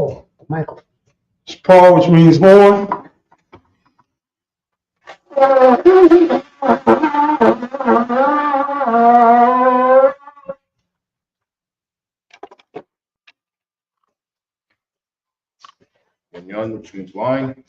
Oh, Michael. Paul, which means horn. And Yun, which means wine.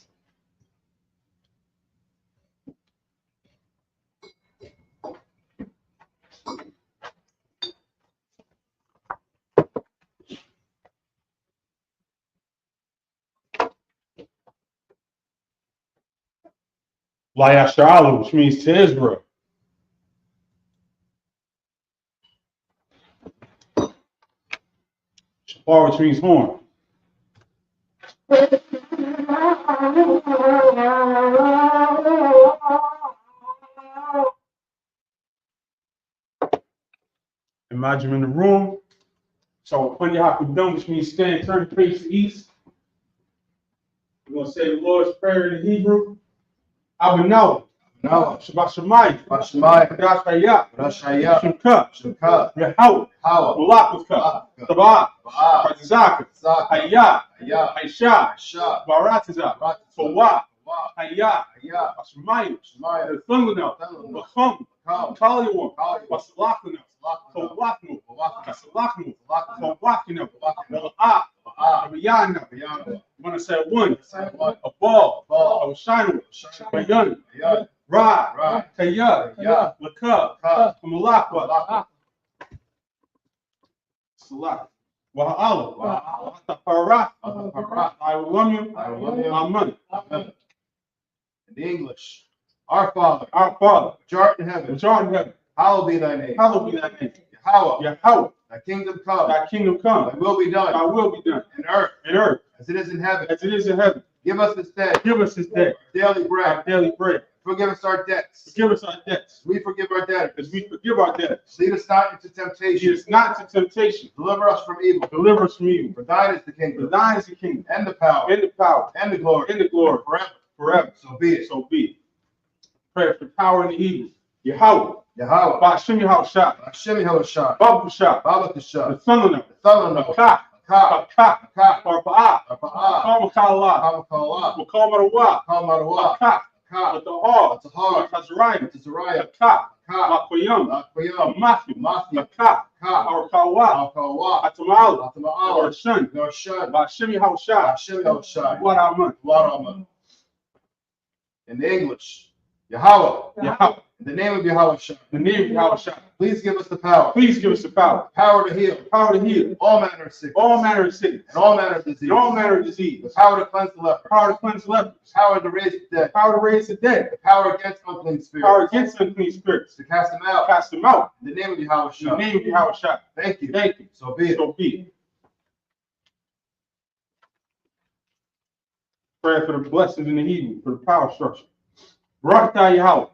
Layashala, which means to Israel. Shapar, which means horn. Imagine in the room. So when you have to done, which means stand, turn, face east. We're going to say the Lord's Prayer in Hebrew. Abinah. Shabbat Shemayim. Rash Hayah. Shemka. Yahweh. Malakutka. Sabbath. Zaka. Hayah. Haisha. Baratiza. Fawah. Hayah. Shemayim. The Thunganah. Bacham. Kaliwan. Wasalakana. Kawaknu. Kasalaknu. Kawakinu. Wala'ah. Abiyana. You want to say one. A ball. A shiner. Bayun. Ra. Kaya. Laka. Malakwa. Salah. Wa'ala. Atapara. I will love you. Amen. In the English, our Father, which art in heaven, hallowed be thy name. Yahweh, thy kingdom come. Thy will be done. In earth. As it is in heaven. Give us this day. Daily bread. Forgive us our debts. We forgive our debtors. Lead us not into temptation. Deliver us from evil. For thine is the kingdom. And the power. And the glory. Forever. So be it. Prayer for power in the Hebrew. Yahweh. Ba'ashem Yahushua. Baruch Hashem. The Thunganah. Ka. Arpa'ah. Kal Makala. Makal Marawah. Ka. Tahar. Tazariah. Ka. Makoyam. Matthew. Ka. Arkawa. Atamal. Norshan. Ba'ashem Yahushua. What Amen. In the English, Yahweh. In the name of Yahweh. Please give us the power. Power to heal. All manner of sickness. And all manner of disease. The power to cleanse the leper. Power to raise the dead. The power against unclean spirits. To cast them out. In the name of Yahweh. Thank you. So be it. Prayer for the blessings in the Hebrew, for the power structure. Barakatah Yahweh.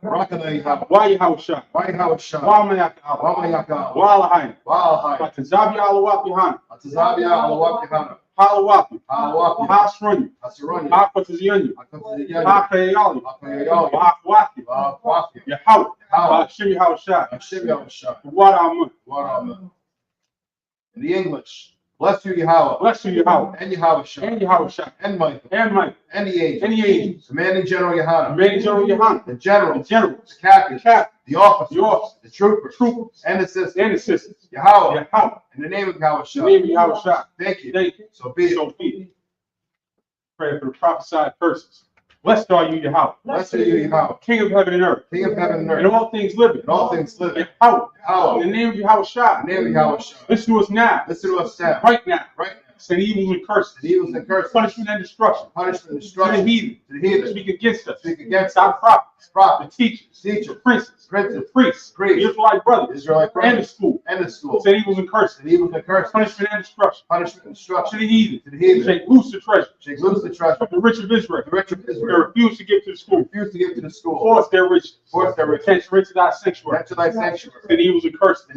Why Yahushua. Why Mayakah. Why Lahayim. Atazabia Alawak Yohana. Halawapi. Hasruni. Hakotaziyani. Hakayali. Hakwaki. Yahweh. Ba'ashem Yahushua. What Amen. In the English, bless you, Yahweh. And Yahweh. And Michael. And the angels. Commanding General Yohana. The generals. The captains. The officers. The troopers. And the assistants. Yahweh. In the name of Yahweh. Thank you. So be it. Pray for the prophesied persons. Blessed are you, Yahweh. King of heaven and earth. And all things living. Yahweh. In the name of Yahweh. Listen to us now. Right now. Send evils and curses. Punishment and destruction. To the heathen. Speak against us. Our prophets. The teachers. The princes. The priests. The Israelite brothers. And the school. Send evils and curses. Punishment and destruction. To the heathen. Shake loose the treasure. The rich of Israel. They refuse to give to the school. Force their riches. Catch rich to thy sanctuary. Send evils and curses.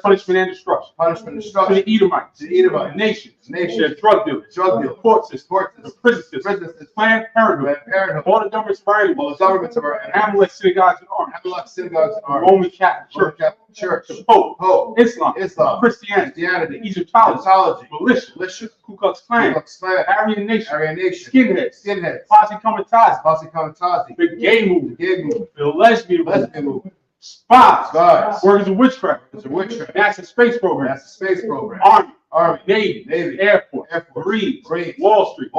Punishment and destruction. To the Edomites. The nations. Their drug dealers. Court systems. The prison systems. Planned Parenthood. All the governments of our Amalek synagogues and arms. Roman Catholic Church. The Pope. Islam. Christianity. Egyptology. Militia. Ku Klux Klan. Aryan Nation. Skinheads. Posse Comitazi. The gay movement. The lesbian movement. Spies. Workers of witchcraft. NASA space program. Army. Navy. Air Force. Marines. Wall Street.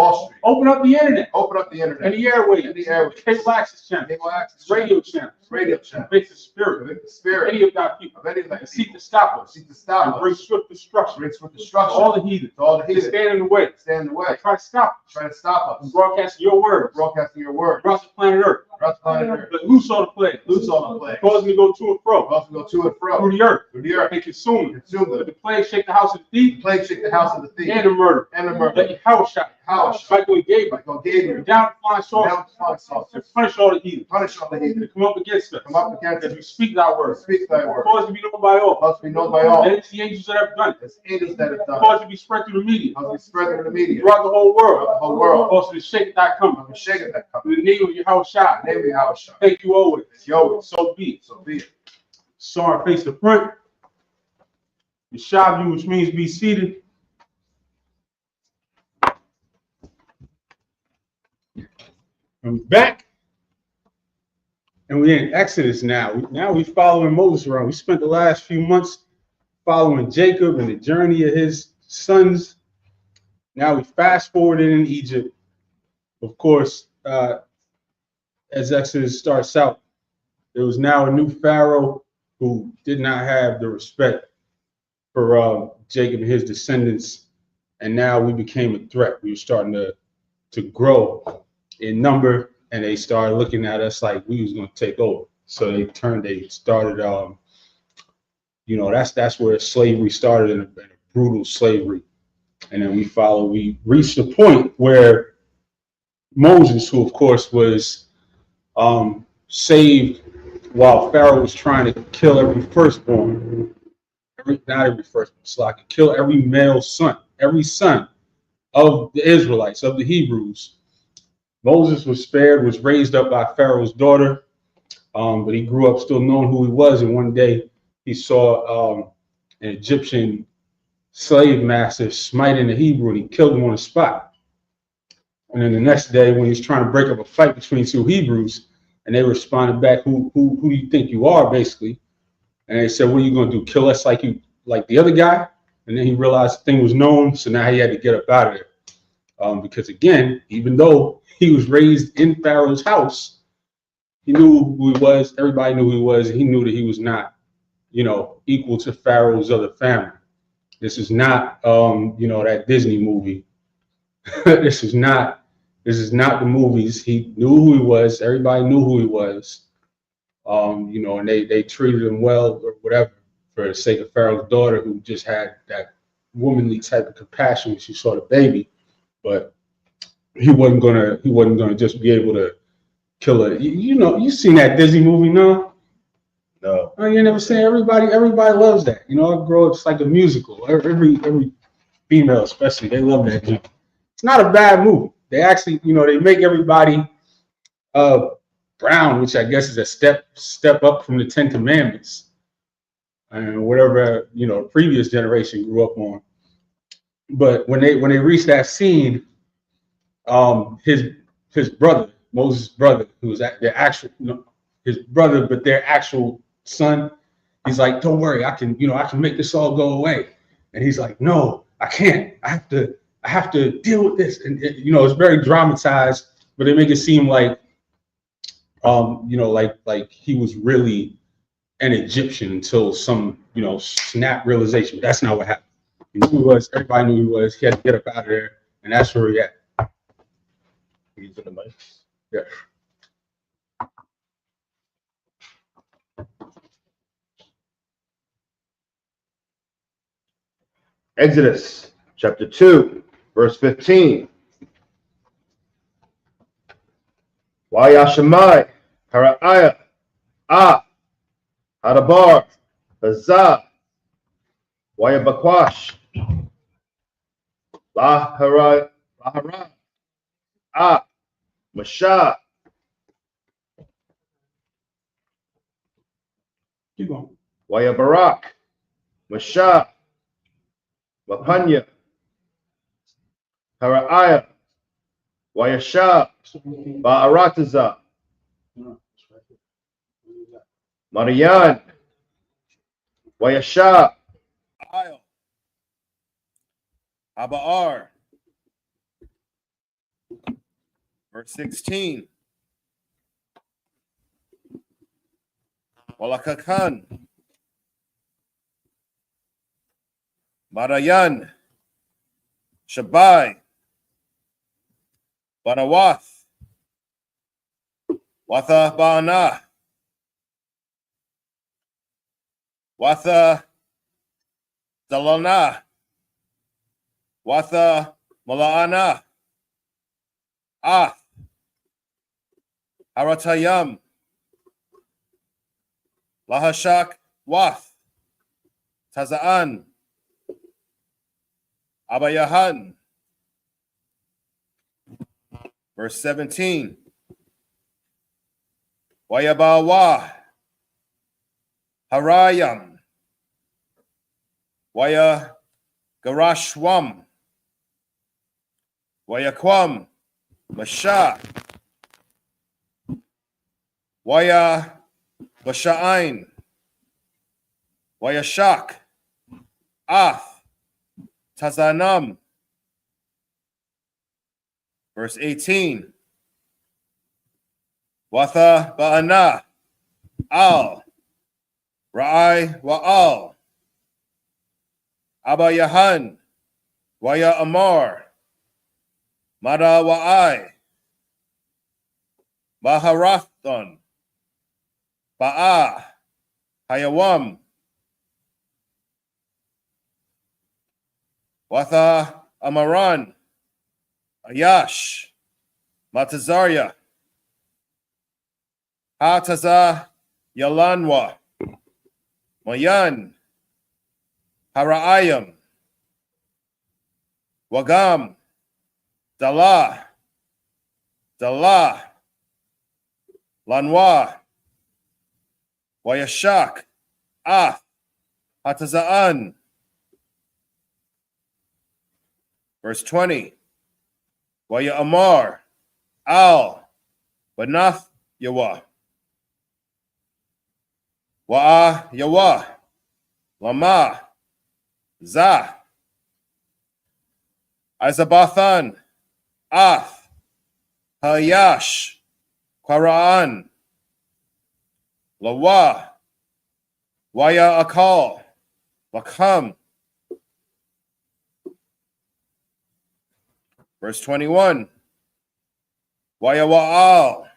Open up the internet. And the airwaves. Cable access channels. Radio channels. Convict the spirit. Any of thy people. And seek to stop us. And bring swift destruction. All the heathens. They stand in the way. Try to stop us. And broadcasting your word. Across the planet Earth. But loose all the plague. Cause me to go to and fro. Through the earth. And consume it. Let the plague shake the house of the thief. And the murder. Let your house shine. Michael and Gabriel. Down to flying saucers. And punish all the heathens. And come up against us. As we speak thy word. Cause to be known by all. And it's the angels that have done it. Cause to be spread through the media. Throughout the whole world. Also to shake thy coming. In the name of your house shine. Thank you always. So be it. Sorry, face the front. Yeshavu, which means be seated. I'm back. And we're in Exodus now. Now we're following Moses around. We spent the last few months following Jacob and the journey of his sons. Now we fast forwarded in Egypt. Of course, as Exodus starts out, there was now a new Pharaoh who did not have the respect for Jacob and his descendants, and now we became a threat. We were starting to grow in number, and they started looking at us like we was going to take over. So they started, that's where slavery started, in a brutal slavery. And then we reached a point where Moses, who of course was saved while Pharaoh was trying to kill every firstborn, kill every male son, every son of the Israelites, of the Hebrews. Moses was spared, was raised up by Pharaoh's daughter, but he grew up still knowing who he was. And one day he saw an Egyptian slave master smiting a Hebrew, and he killed him on the spot. And then the next day, when he was trying to break up a fight between two Hebrews, and they responded back, who do you think you are, basically? And they said, what are you going to do, kill us like the other guy? And then he realized the thing was known, so now he had to get up out of there. Because again, even though he was raised in Pharaoh's house, he knew who he was, everybody knew who he was, and he knew that he was not, equal to Pharaoh's other family. This is not, that Disney movie. This is not the movies. He knew who he was. Everybody knew who he was. And they treated him well or whatever for the sake of Pharaoh's daughter, who just had that womanly type of compassion when she saw the baby. But he wasn't gonna just be able to kill her. You seen that Disney movie, no? No. Oh, you never seen it? Everybody loves that. I grow up, it's like a musical. Every female especially, they love that. It's not a bad movie. They actually, they make everybody brown, which I guess is a step up from the Ten Commandments and whatever the previous generation grew up on. But when they reached that scene, his brother, Moses' brother, who was their actual his brother, but their actual son, he's like, don't worry, I can make this all go away. And he's like, no, I can't. I have to deal with this. And it's very dramatized, but they make it seem like like he was really an Egyptian until some snap realization. That's not what happened. He knew who he was. Everybody knew who he was. He had to get up out of there, and that's where he at. Using the mic. Yeah. Exodus chapter 2, verse 15. Wayashamai, Haraiah, Hadabar, Hazah, Wayabakwash, Lahara, Mashah, Keep going. Waya Barak, Masha, Wapanya, Haraiah, Wayasha, Ba'arataza, Marian, Wayasha, Abaar. Verse 16. Walakakan, Marayan, Shabai, Banawath, Watha Ba'ana, Watha Dalana, Watha Mala'ana, Haratayam, Lahashak Wath, Tazaan, Abayahan. Verse 17. Wayabawa, Harayam, Waya Garashwam, Wayakwam, Masha, Waya Basha'ain, Wayashak, Tazanam. Verse 18. Watha Ba'ana, Al, Ra'ai Wa'al, Abayahan, Waya Amar, Mada Wa'ai, Baharathon, Ba'a, Hayawam, Watha Amaran, Ayash, Matazarya, Hataza Yalanwa, Mayan, Hara'ayam, Wagam, Dalah, Lanwa, Wayashak, Hataza'an. Verse 20. Waya Amar, Al, Banath Yawa, Wa'a Yawa, Lama, Za, Izabathan, Hayash, Qara'an, Lawa, Waya Akal, Wakam. Verse 21. Waya Wa'al,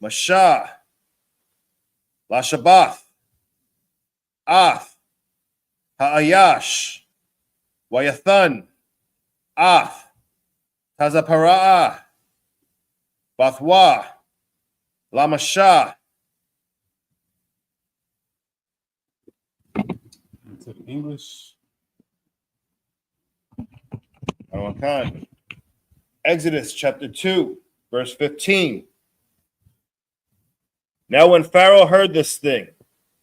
Masha, Lashabath, Ha'ayash, Wayathan, Tazapara'a, Bathwa, Lamasha. To the English. Exodus chapter 2, verse 15. Now when Pharaoh heard this thing,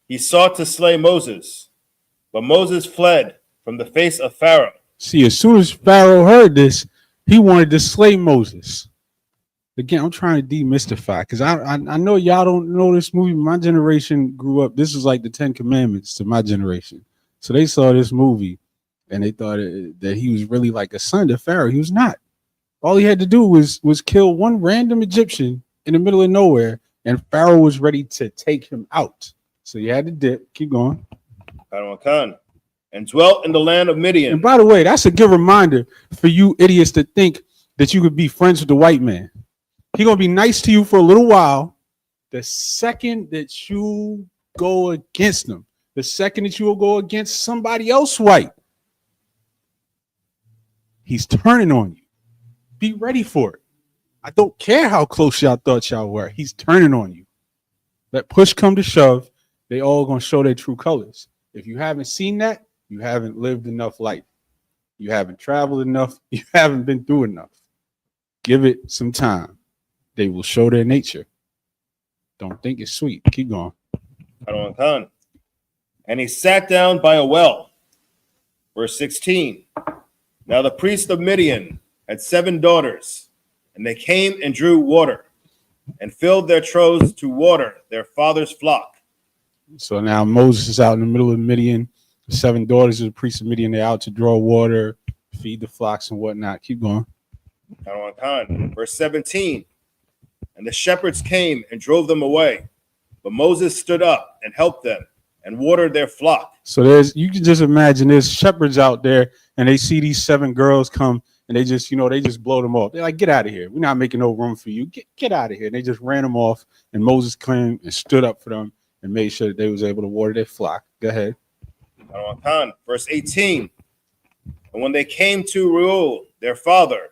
he sought to slay Moses, but Moses fled from the face of Pharaoh. See, as soon as Pharaoh heard this, he wanted to slay Moses. Again, I'm trying to demystify because I know y'all don't know this movie. My generation grew up. This is like the 10 Commandments to my generation. So they saw this movie and they thought that he was really like a son to Pharaoh. He was not. All he had to do was kill one random Egyptian in the middle of nowhere, and Pharaoh was ready to take him out. So you had to dip. Keep going. And dwelt in the land of Midian. And by the way, that's a good reminder for you idiots to think that you could be friends with the white man. He's going to be nice to you for a little while. The second that you go against him, the second that you will go against somebody else white, he's turning on you. Be ready for it. I don't care how close y'all thought y'all were. He's turning on you. Let push come to shove. They all going to show their true colors. If you haven't seen that, you haven't lived enough life. You haven't traveled enough. You haven't been through enough. Give it some time. They will show their nature. Don't think it's sweet. Keep going. And he sat down by a well. Verse 16. Now the priest of Midian had 7 daughters, and they came and drew water, and filled their troughs to water their father's flock. So now Moses is out in the middle of Midian. The 7 daughters of the priest of Midian, they're out to draw water, feed the flocks and whatnot. Keep going. Verse 17. And the shepherds came and drove them away, but Moses stood up and helped them and watered their flock. So you can just imagine there's shepherds out there and they see these 7 girls come and they just blow them off. They're like, get out of here. We're not making no room for you. Get out of here. And they just ran them off, and Moses came and stood up for them and made sure that they was able to water their flock. Go ahead. Verse 18. And when they came to Reuel, their father,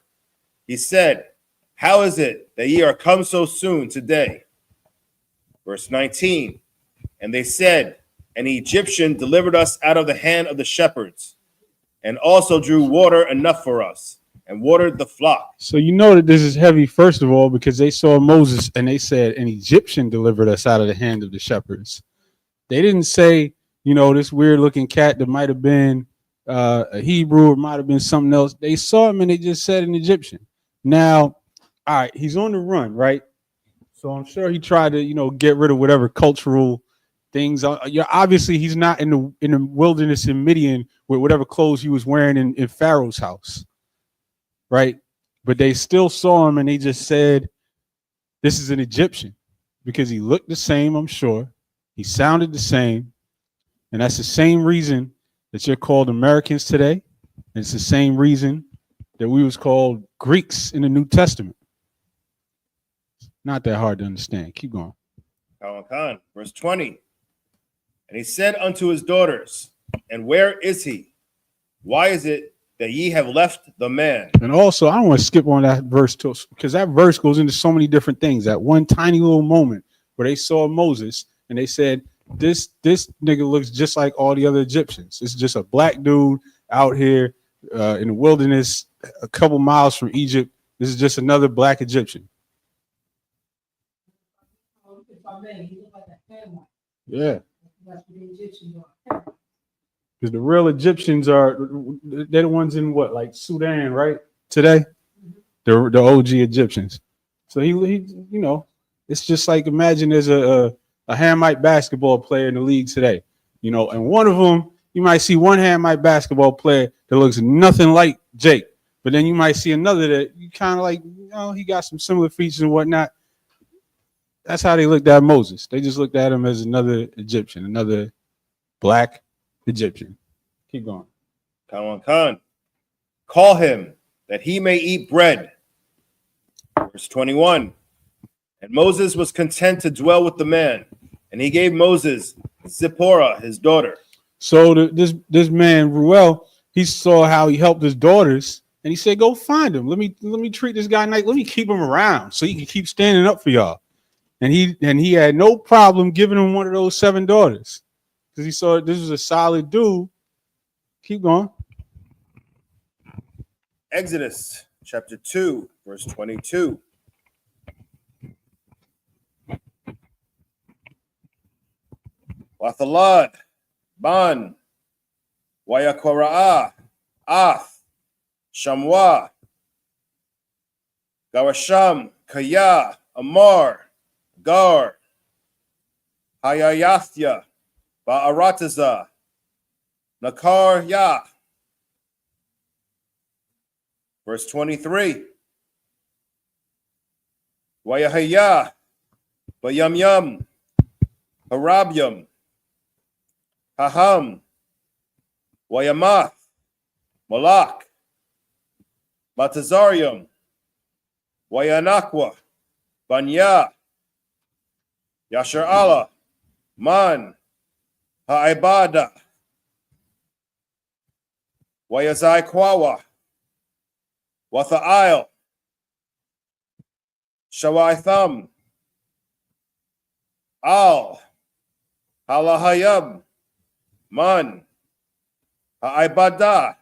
he said, how is it that ye are come so soon today? Verse 19. And they said, an Egyptian delivered us out of the hand of the shepherds, and also drew water enough for us, and watered the flock. So you know that this is heavy, first of all, because they saw Moses and they said, an Egyptian delivered us out of the hand of the shepherds. They didn't say, this weird looking cat that might have been a Hebrew or might have been something else. They saw him and they just said an Egyptian. Now, all right, he's on the run, right? So I'm sure he tried to, get rid of whatever cultural things. Obviously, he's not in the wilderness in Midian with whatever clothes he was wearing in Pharaoh's house, right? But they still saw him and they just said, this is an Egyptian, because he looked the same, I'm sure. He sounded the same. And that's the same reason that you're called Americans today. And it's the same reason that we was called Greeks in the New Testament. Not that hard to understand. Keep going. Verse 20. And he said unto his daughters, and where is he? Why is it that ye have left the man? And also, I don't want to skip on that verse too, because that verse goes into so many different things. That one tiny little moment where they saw Moses and they said, this nigga looks just like all the other Egyptians. It's just a black dude out here in the wilderness, a couple miles from Egypt. This is just another black Egyptian. Yeah. Because the real Egyptians they're the ones in what, like Sudan, right? Today, the OG Egyptians. So he it's just like, imagine there's a Hamite basketball player in the league today, and one of them, you might see one Hamite basketball player that looks nothing like Jake, but then you might see another that you kind of like, he got some similar features and whatnot. That's how they looked at Moses. They just looked at him as another Egyptian, another black Egyptian. Keep going. Call him that he may eat bread. Verse 21. And Moses was content to dwell with the man, and he gave Moses Zipporah, his daughter. So this man, Reuel, he saw how he helped his daughters, and he said, go find him. Let me treat this guy nice. Let me keep him around so he can keep standing up for y'all. And he had no problem giving him one of those 7 daughters, because he saw this was a solid dude. Keep going. Exodus chapter 2, verse 22. Wathalad, Ban, Wayakora'ah, Ath, Shamwa, Gawasham, Kaya, Amar, Gar, Hayayathya, Ba'arataza, Nakar Ya. Verse 23. Wayahaya, Bayamyam, Harabyam, Haham, Wayamath, Malak, Batazarium, Wayanakwa, Banya, Yashar Allah, Man, Ha'ibada, Wayazai Kwawa, Watha'il, Shawaitham, Al, Halahayab, Man, Ha'ibada.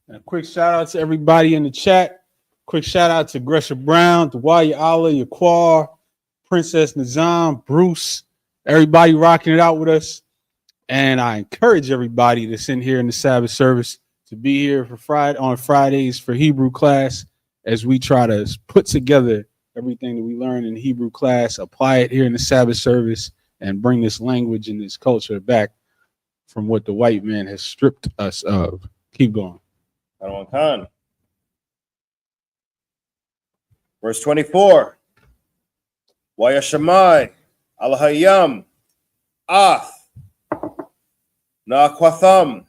And a quick shout out to everybody in the chat. Quick shout out to Gresha Brown, to Waya Allah, Yaquar, Princess Nizam, Bruce, everybody rocking it out with us. And I encourage everybody that's in here in the Sabbath service to be here for Fridays for Hebrew class, as we try to put together everything that we learn in Hebrew class, apply it here in the Sabbath service, and bring this language and this culture back from what the white man has stripped us of. Keep going. Verse 24. Wayashamai al-hayam ath na'quatham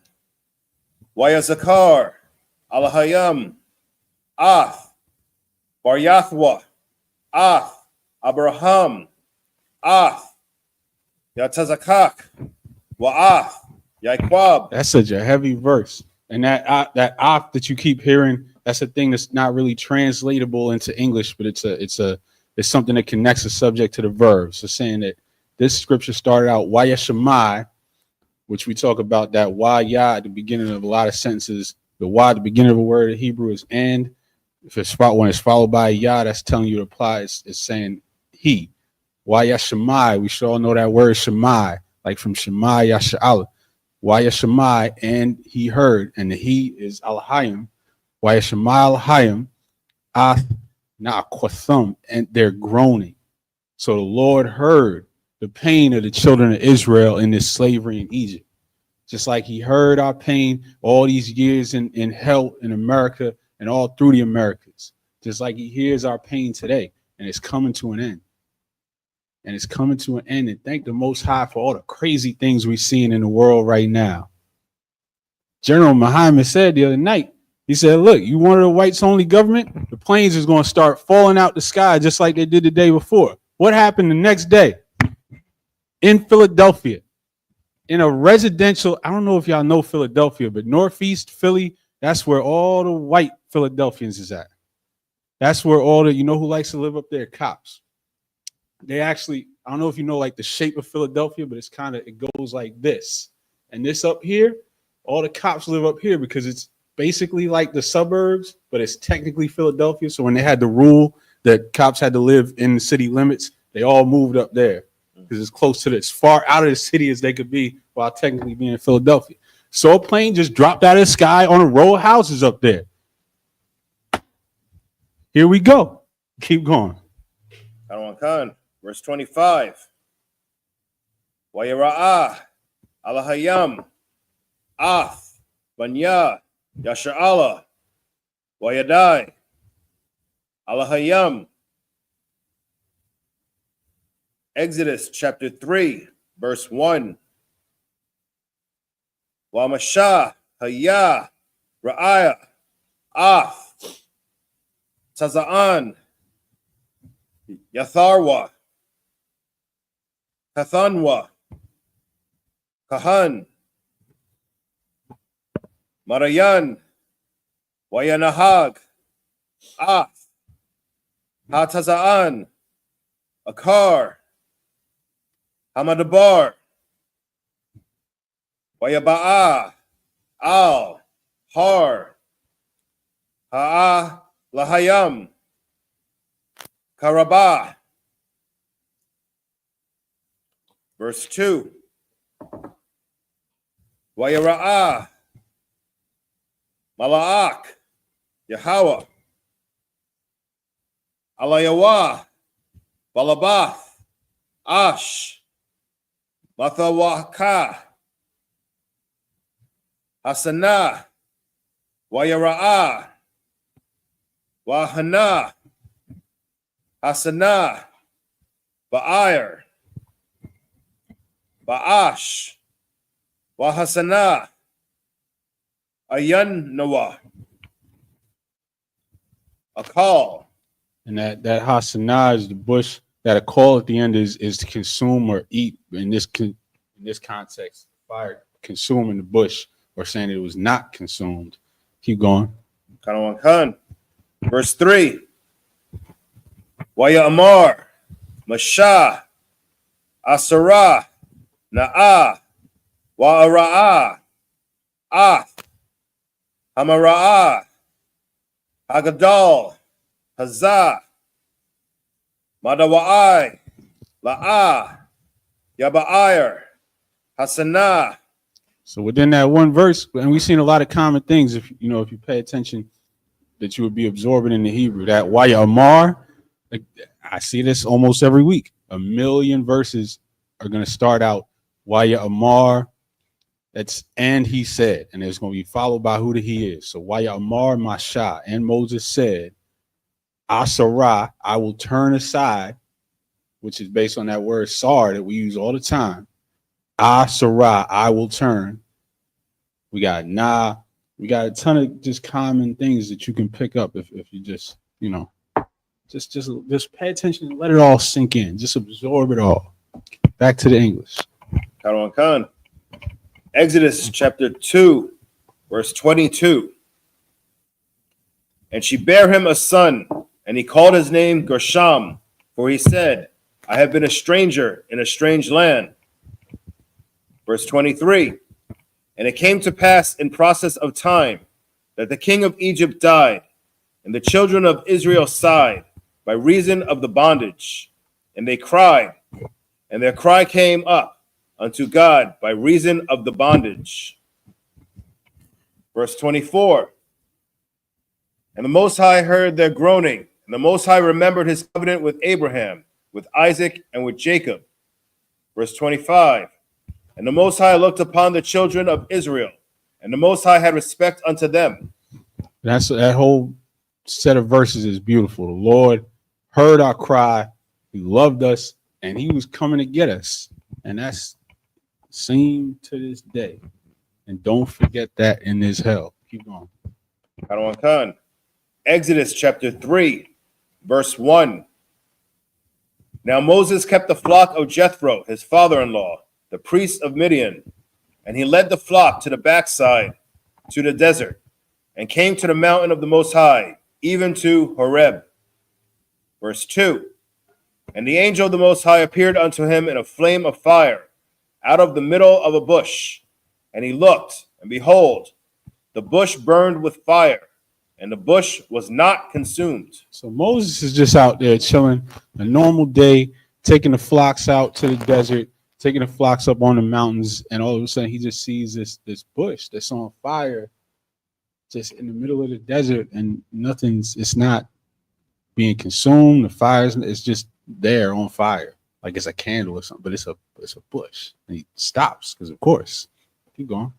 wayazakar al-hayam ath bar yathwa ath Abraham ath yatazakak wa'ath Yaquab. That's such a heavy verse. And that off that you keep hearing, that's a thing that's not really translatable into English, but it's something that connects the subject to the verb. So saying that this scripture started out Wayashamai, which we talk about that Waya at the beginning of a lot of sentences. The Y at the beginning of a word in Hebrew is and. When it's followed by a ya, that's telling you to apply. It's saying he. Wayashamai. We should all know that word Shemai, like from Shemai Yasha'ala. Wayashamai, and he heard, and the he is Al-Hayim. Wayashamai Al-Hayim, Ath Na'quathum, and they're groaning. So the Lord heard the pain of the children of Israel in this slavery in Egypt. Just like he heard our pain all these years in hell in America and all through the Americas. Just like he hears our pain today, and it's coming to an end. And it's coming to an end. And thank the Most High for all the crazy things we're seeing in the world right now. General Muhammad said the other night, he said, look, you wanted a whites only government? The planes is going to start falling out the sky just like they did the day before. What happened the next day? In Philadelphia, in a residential, I don't know if y'all know Philadelphia, but Northeast Philly, that's where all the white Philadelphians is at. That's where all the, you know who likes to live up there? Cops. They actually, I don't know if you know like the shape of Philadelphia, but it goes like this. And this up here, all the cops live up here because it's basically like the suburbs, but it's technically Philadelphia. So when they had the rule that cops had to live in the city limits, they all moved up there because it's close to as far out of the city as they could be while technically being in Philadelphia. So a plane just dropped out of the sky on a row of houses up there. Here we go. Keep going. Verse 25. Wayara'ah al-hayam ath banya yasha'ala wayadai al-hayam. Exodus chapter 3, verse 1. Wamashah hayah ra'aya ath taza'an Yatharwa, Kathanwa, Kahan, Marayan, Wayanahag, Af, Hatazaan, Akar, Hamadabar, Wayaba'a, Al, Har, Ha'a, Lahayam, Karabah. Verse 2. Wayara'ah Mala'ak Yahweh Alayawah Balabath Ash Mathawaka Hasanah Wayara'ah Wahana Hasanah, Ba'ir, Ba'ash, Wahasanah, Ayan Nawah, a call. And that Hasanah is the bush. That a call at the end is to consume or eat. In this context, fire consuming the bush or saying it was not consumed. Keep going. Verse 3. Waya Amar, Mashah, Asarah, Na'ah, Wa'ara'ah, Ath, Hamara'ah, Hagadal, Hazah, Madawa'ai, La'ah, Yaba'ir, Hasanah. So within that one verse, and we've seen a lot of common things. If you pay attention, that you would be absorbing in the Hebrew. That Waya Amar, like, I see this almost every week. 1,000,000 verses are going to start out Waya Amar. That's and he said, and it's going to be followed by who the he is. So Waya Amar Masha, and Moses said, Asarah, I will turn aside, which is based on that word sar that we use all the time. Asarah, I will turn. We got nah. We got a ton of just common things that you can pick up if you just, just pay attention and let it all sink in. Just absorb it all. Back to the English. Khan. Exodus chapter 2, verse 22. And she bare him a son, and he called his name Gershom, for he said, I have been a stranger in a strange land. Verse 23. And it came to pass in process of time that the king of Egypt died, and the children of Israel sighed by reason of the bondage. And they cried, and their cry came up unto God by reason of the bondage. Verse 24. And the Most High heard their groaning, and the Most High remembered his covenant with Abraham, with Isaac, and with Jacob. Verse 25. And the Most High looked upon the children of Israel, and the Most High had respect unto them. That whole set of verses is beautiful. The Lord heard our cry, he loved us, and he was coming to get us. And that's seen to this day. And don't forget that in this hell. Keep going. Khan. Exodus chapter 3, verse 1. Now Moses kept the flock of Jethro, his father-in-law, the priest of Midian, and he led the flock to the backside, to the desert, and came to the mountain of the Most High, even to Horeb. Verse 2. And the angel of the Most High appeared unto him in a flame of fire, out of the middle of a bush. And he looked, and behold, the bush burned with fire, and the bush was not consumed. So Moses is just out there chilling, a normal day, taking the flocks out to the desert, taking the flocks up on the mountains, and all of a sudden he just sees this bush that's on fire just in the middle of the desert, and it's not being consumed. The fire's it's just there on fire, like it's a candle or something, but it's a bush. And he stops because, of course, keep going.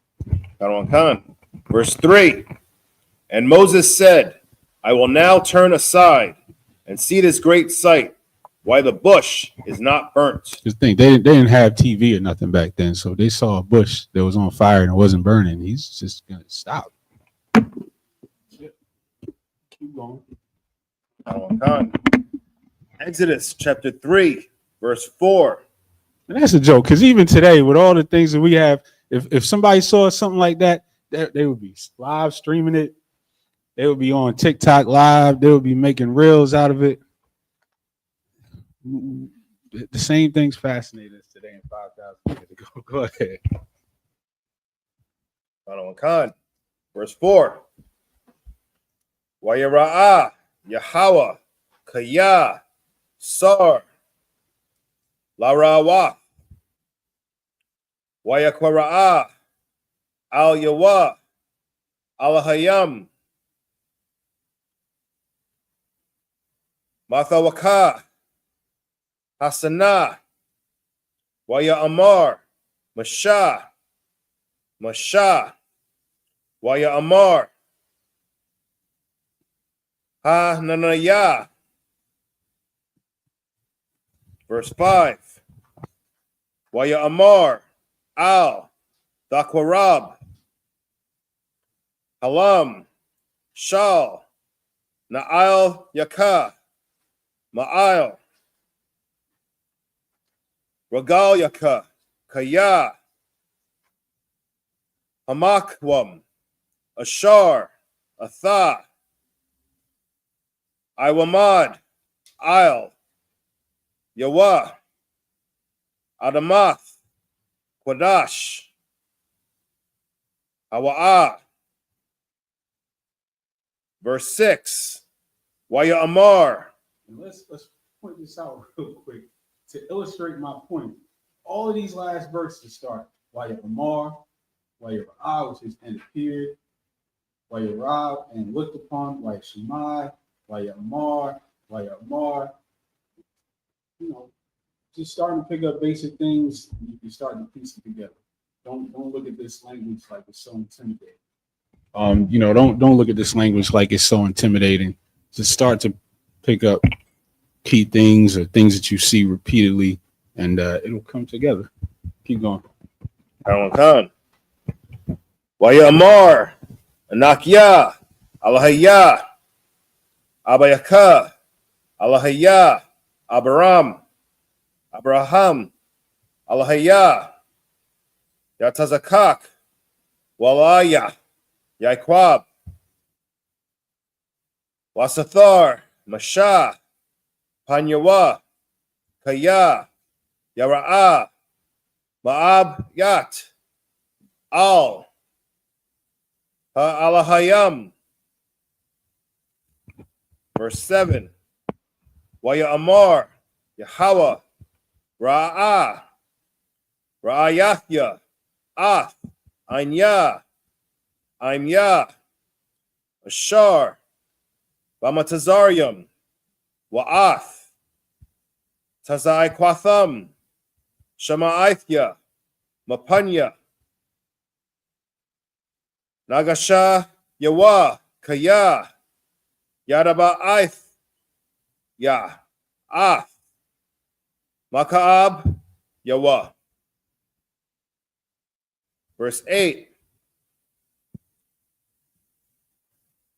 Khan. Verse 3. And Moses said, I will now turn aside and see this great sight, why the bush is not burnt. Just think, they didn't have TV or nothing back then, so they saw a bush that was on fire and it wasn't burning. He's just gonna stop. Keep going. Khan. Exodus chapter 3, verse 4. And that's a joke, because even today, with all the things that we have, if somebody saw something like that, they would be live streaming it. They would be on TikTok live. They would be making reels out of it. The same things fascinate us today in 5,000 years ago. Go ahead. Khan. Verse 4. Wayara'ah Yahweh Kaya Sar Larawa Wayakwara'ah Al Yawa Al Hayam Mathawaka Hasanah Waya Amar Masha Waya Amar Ha Nanaya. Verse 5. Waya Amar Al Dakwarab Halam Shal Na'al Yaka Ma'al Ragal Yaka Kaya Hamakwam Ashar Atha Iwamad Isle Yawa Adamath Quadash Awa'ah. Verse 6. Waya Amar. Let's point this out real quick to illustrate my point. All of these last verses start Amar, Wayarah, which is and appeared, Wayarah, and looked upon, Shemai, Amar, you know, just starting to pick up basic things, you can start to piece it together. Don't look at this language like it's so intimidating. Don't look at this language like it's so intimidating. Just start to pick up key things or things that you see repeatedly, and it'll come together. Keep going. Khan. Wayamar, Anakya, Alahaya, Abayaka, Alahaya, Abraham, Alahaya, Yatazakak, Walaya, Yaquab, Wasathar, Masha, Panyawa, Kaya, Yara'a, Ma'ab Yat, Al, Alahayam. Verse 7. Waya Amar, Yahweh, Ra'ah, Ra'ayahya, Ath, Anya, Aimya, Ashar, Bamatazarium, Wa'ath, Tazai Quatham, Shama'ithya, Mapanya, Nagasha, Yawa, Kaya, Yadaba'ith, Ya, Ath, Makaab, Yawa. Verse 8.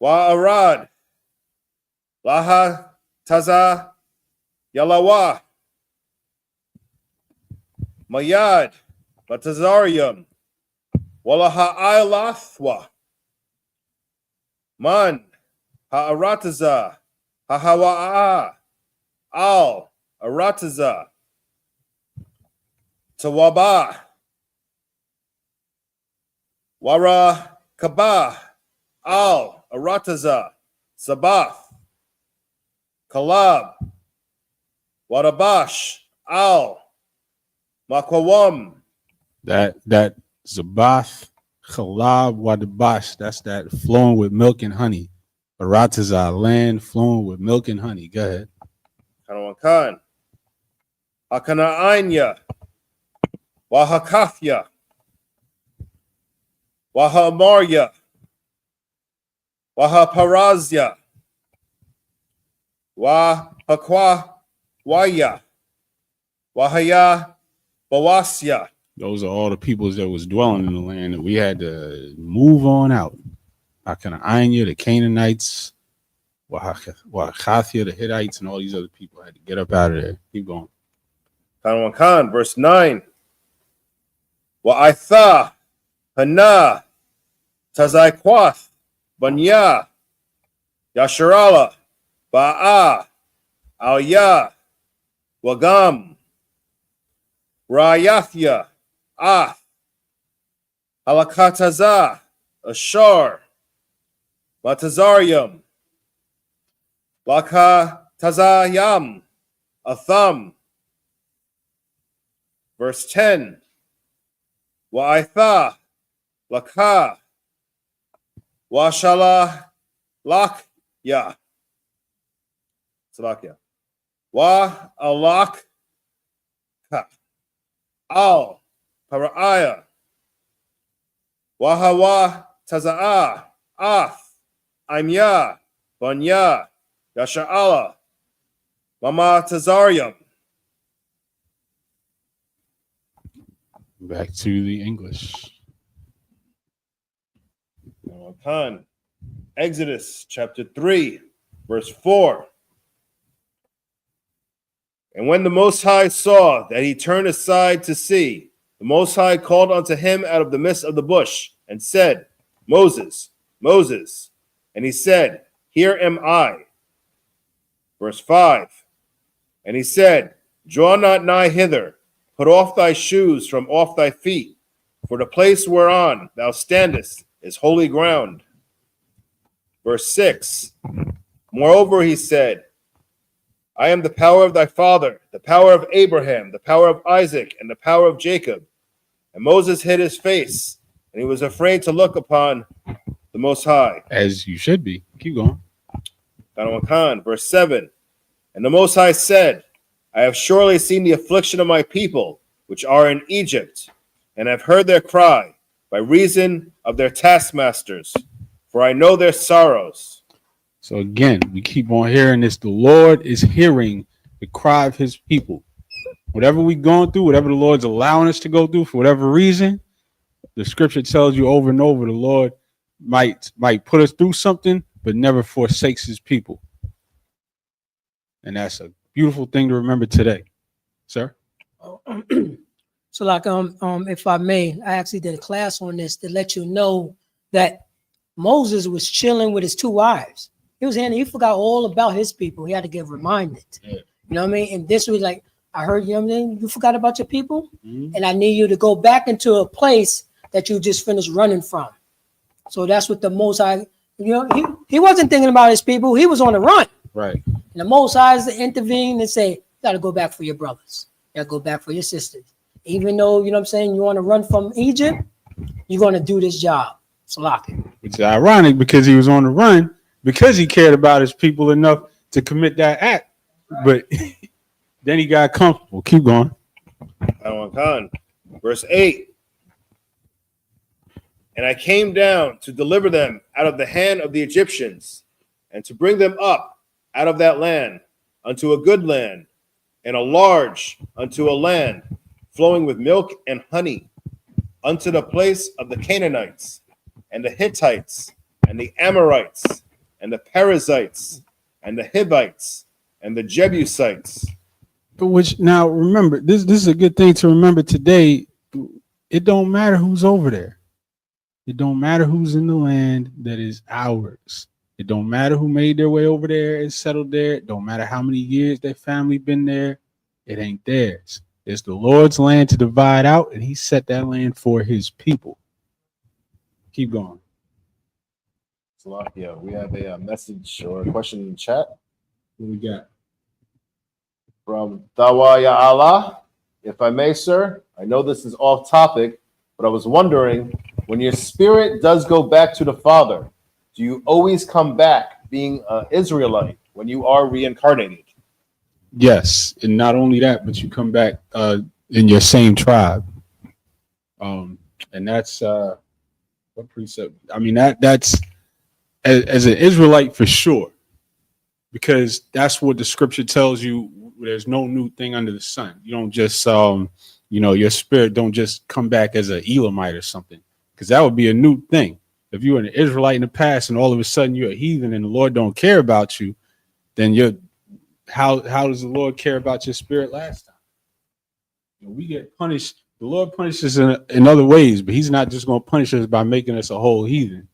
Wa'arad, Laha, Taza, Yalawa, Mayad, Batazarium, Walaha Ilathwa, Man, Ha'arataza, Hahawa'a, Al, Arataza, Tawaba, Wara Kabah, Al, Arataza, Sabbath, Kalab, Warabash, Al, Makwawam. That Zabath, Chalab, Wadabash, that's that flowing with milk and honey. Arataza, land flowing with milk and honey. Go ahead. Kanawakan. Hakanaanya. Wahakathya. Wahamarya. Wahaparazya. Wahakwa Waya. Wahaya Bawasya. Those are all the peoples that was dwelling in the land that we had to move on out. Hakanaanya, the Canaanites, Wahakathya, the Hittites, and all these other people had to get up out of there. Keep going. Kanawakan, verse 9. Wa'aitha, Hana, Tazaiquath, Banya, Yasharala, Ba'a, Alya, Wagam, Rayathya, Ath, Halakataza, Ashar, Matazarium, Lakatazayam, Atham. Verse 10. Wa'aitha, Laka, Washala, Lakya, Salakya, Wa Alak, Al, Para'aya, Wahawa, Taza'a, Ath, Aimya, Banya, Yasha'ala, Mama Tazarium. Back to the English. Exodus chapter 3, verse 4. And when the Most High saw that he turned aside to see, the Most High called unto him out of the midst of the bush and said, Moses, Moses. And he said, Here am I. Verse 5. And he said, Draw not nigh hither, put off thy shoes from off thy feet, for the place whereon thou standest is holy ground. Verse 6. Moreover, he said, I am the power of thy father, the power of Abraham, the power of Isaac, and the power of Jacob. And Moses hid his face, and he was afraid to look upon the Most High. As you should be. Keep going. Verse 7. And the Most High said, I have surely seen the affliction of my people, which are in Egypt, and have heard their cry by reason of their taskmasters, for I know their sorrows. So again, we keep on hearing this. The Lord is hearing the cry of his people. Whatever we're going through, whatever the Lord's allowing us to go through for whatever reason, the scripture tells you over and over, the Lord might put us through something, but never forsakes his people. And that's a beautiful thing to remember today. Sir? So like, if I may, I actually did a class on this to let you know that Moses was chilling with his two wives. He forgot all about his people. He had to get reminded. Yeah. You know what I mean? And this was like, I heard you forgot about your people, Mm-hmm. and I need you to go back into a place that you just finished running from. So that's what the Most High, he wasn't thinking about his people. He was on the run. Right. And the Most High intervened and say, you got to go back for your brothers. You got to go back for your sisters. Even though, you want to run from Egypt, you're going to do this job. Salaki. It's ironic because he was on the run because he cared about his people enough to commit that act. But then he got comfortable. Keep going. Verse 8. And I came down to deliver them out of the hand of the Egyptians, and to bring them up out of that land unto a good land, and a large unto a land flowing with milk and honey, unto the place of the Canaanites, and the Hittites, and the Amorites, and the Perizzites, and the Hivites, and the Jebusites. Which now remember, this is a good thing to remember today. It don't matter who's over there. It don't matter who's in the land that is ours. It don't matter who made their way over there and settled there. It don't matter how many years their family been there. It ain't theirs. It's the Lord's land to divide out, and he set that land for his people. Keep going. Yeah, we have a message or a question in the chat. What we got? From Dawa Ya Allah. If I may, sir, I know this is off topic, but I was wondering, when your spirit does go back to the Father, do you always come back being an Israelite when you are reincarnated? Yes, and not only that, but you come back in your same tribe. And that's what precept? I mean, that's as an Israelite for sure, because that's what the scripture tells you. There's no new thing under the sun. You don't just your spirit don't just come back as an Elamite or something, because that would be a new thing. If you were an Israelite in the past and all of a sudden you're a heathen and the Lord don't care about you, then how does the Lord care about your spirit last time? We get punished. The Lord punishes in other ways, but he's not just going to punish us by making us a whole heathen.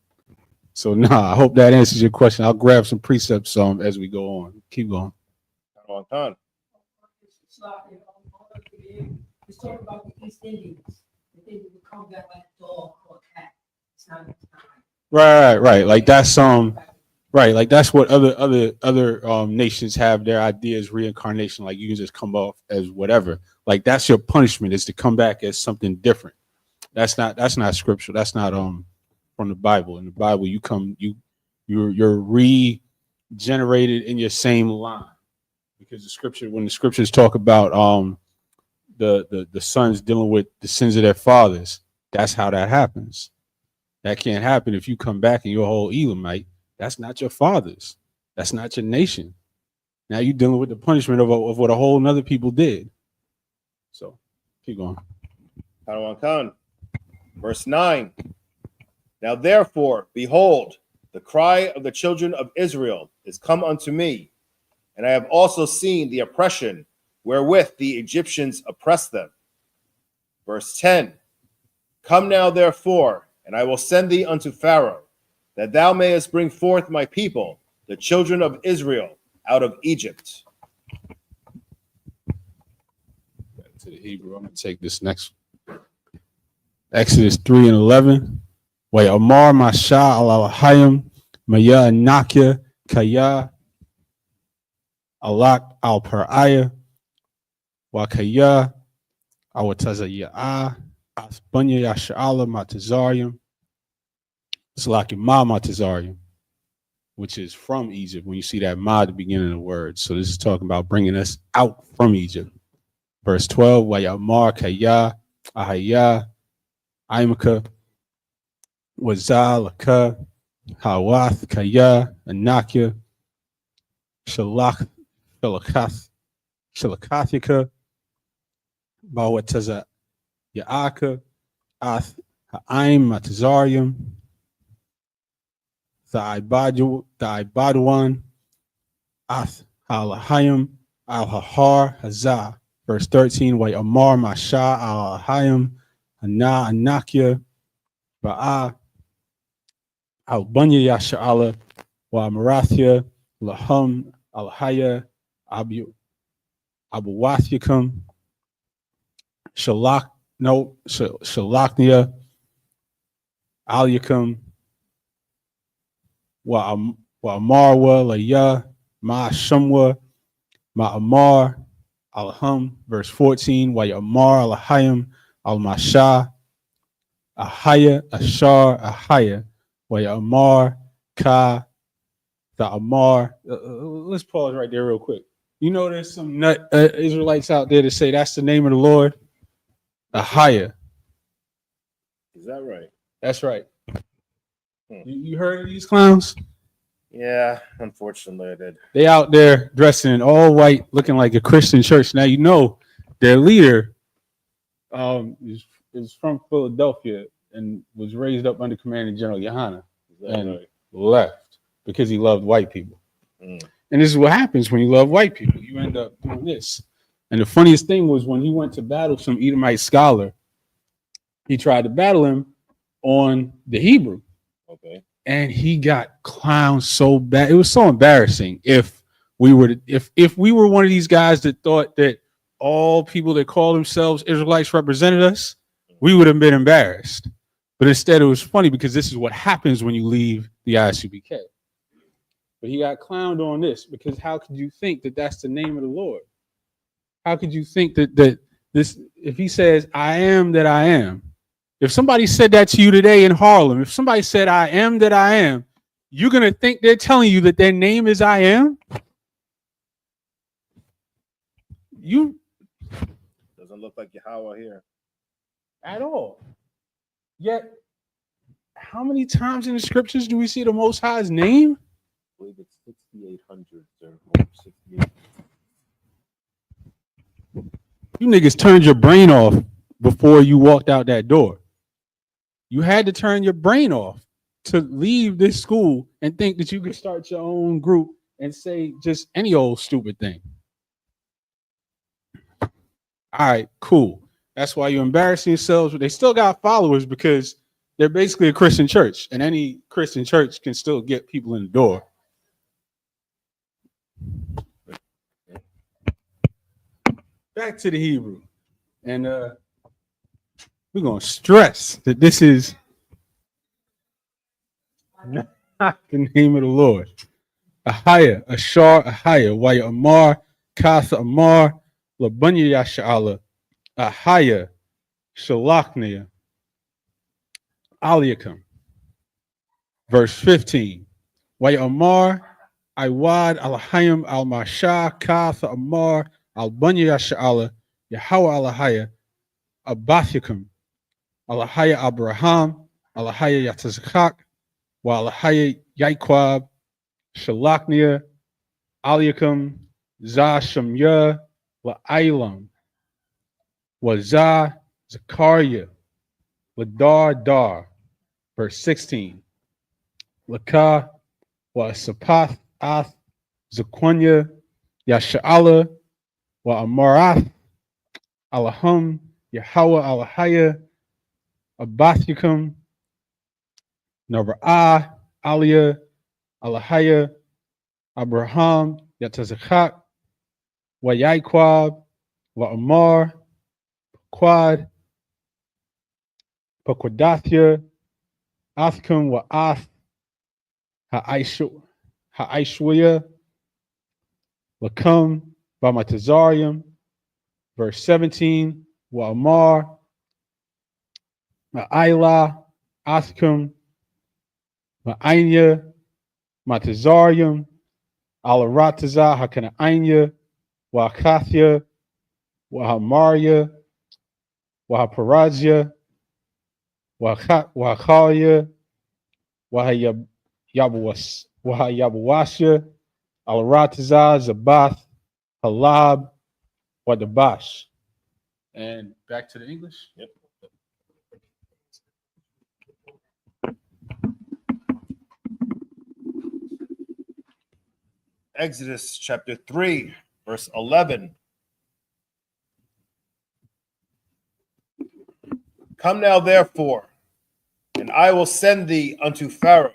So I hope that answers your question. I'll grab some precepts as we go on. Keep going. It's talking about the East Indians. They would come back like a dog or a cat. It's not Right. Like that's right. Like that's what other nations have their ideas reincarnation. Like you can just come off as whatever. Like that's your punishment, is to come back as something different. That's not scriptural. That's not from the Bible. In the Bible, you're regenerated in your same line, because when the scriptures talk about the sons dealing with the sins of their fathers, that's how that happens. That can't happen if you come back and you're a whole Elamite. That's not your fathers. That's not your nation. Now you're dealing with the punishment of what a whole nother people did. So keep going. Verse 9. Now therefore, behold, the cry of the children of Israel is come unto me, and I have also seen the oppression wherewith the Egyptians oppress them. Verse 10. Come now therefore, and I will send thee unto Pharaoh, that thou mayest bring forth my people, the children of Israel, out of Egypt. Back to the Hebrew. I'm going to take this next. Exodus 3:11. Way Amar Masha al-Hayim Maya Nakya Kaya Alak al-Paraya Wakaya Awataza Ya'a Asbunya Yasha'ala Matazarium. It's like Ma Matazarium, which is from Egypt. When you see that Ma at the beginning of the word. So this is talking about bringing us out from Egypt. Verse 12, Wayamar Kaya, Ahaya, Aimaka, Wazalaka, Hawath Kaya, Anakya, Shalak, Shalakathika, Bawataza Yaaka, Ath Ha'aim Matazarium, the Ibaduan, Ath Alahayim, Al-Hahar, Hazah. Verse 13, Wa Amar Masha Al-Hayim, Hana Anakya, Ba'a, Al-Bunya Yasha'ala, Wa Marathya, Lahum, Al-Haya, Abuwathikum, Shalaknia, Aliakum, Wa Amarwa, Laya, Ma Shumwa, Ma Amar, Alham, verse 14, Wa Amar, Alahayim, Al-Masha, Ahaya, Ashar, Ahaya, Wa Amar, Ka, the Amar. Let's pause right there real quick. You know, there's some nut Israelites out there that say that's the name of the Lord. Ahaya. Is that right? That's right. You heard of these clowns? Yeah, unfortunately, I did. They out there dressing in all white, looking like a Christian church. Now you know their leader is from Philadelphia and was raised up under Commanding General Yohana and left because he loved white people. And this is what happens when you love white people. You end up doing this. And the funniest thing was when he went to battle some Edomite scholar, he tried to battle him on the Hebrew. Okay. And he got clowned so bad. It was so embarrassing. If we were one of these guys that thought that all people that call themselves Israelites represented us, we would have been embarrassed. But instead, it was funny because this is what happens when you leave the ISUBK. But he got clowned on this because how could you think that that's the name of the Lord? How could you think that this, if he says, I am that I am, if somebody said that to you today in Harlem, if somebody said, I am that I am, you're going to think they're telling you that their name is I am? You doesn't look like Yahweh here at all. Yet, how many times in the scriptures do we see the Most High's name? I believe it's 6,800 or 68. You niggas turned your brain off before you walked out that door. You had to turn your brain off to leave this school and think that you could start your own group and say just any old stupid thing. All right, cool. That's why you're embarrassing yourselves. But they still got followers because they're basically a Christian church, and any Christian church can still get people in the door. Back to the Hebrew. And we're going to stress that this is not the name of the Lord. Ahaya, Ashar, Ahaya, Waya Amar, Katha Amar, Labunya Yasha'ala, Ahaya, Shalaknia, Aliakum. Verse 15. Waya Amar, Iwad, Alahayim, Al-Masha, Katha Amar, Al-Bunya Yasha'ala, Yahweh Alahaya, Abathikum, Alahaya Abraham, Alahaya Yatazakak, Wa Alahaya Yaikwab, Shalaknia, Aliakum, Za Shamya, La'ailam, Waza Zakaria, Ladar Dar. Verse 16. Laka, Wa Sapath Ath, Zaquanya, Yasha'ala, Wa Amarath, Alahum, Yahweh Alahaya, Abathikum, Nabra'ah, Aliyah, Alahaya, Abraham, Yatazakak, Wa Yaikwab, Wa Amar, Quad, Pakwadathya, Athkum, Wa Ath, Ha'aishwaya, Lakum, Bamatazarium. Verse 17, Wa Amar, Ma'ila, Askum, Ma'anya, Matazarium, Alarataza, Hakanaanya, Wakathia, Wahamaria, Wahaparazia, Wahalia, Wahayabawasha, Alarataza, Zabath, Halab, Wadabash. And back to the English. Yep. Exodus chapter 3, verse 11. Come now, therefore, and I will send thee unto Pharaoh,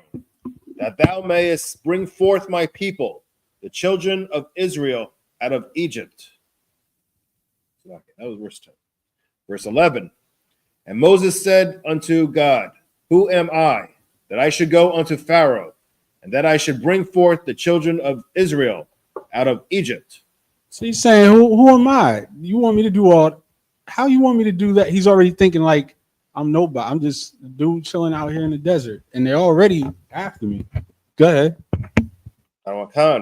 that thou mayest bring forth my people, the children of Israel, out of Egypt. That was verse 10. Verse 11. And Moses said unto God, who am I, that I should go unto Pharaoh, and that I should bring forth the children of Israel out of Egypt? So he's saying, who am I? You want me to do all? How you want me to do that? He's already thinking like, I'm nobody. I'm just a dude chilling out here in the desert, and they're already after me. Go ahead.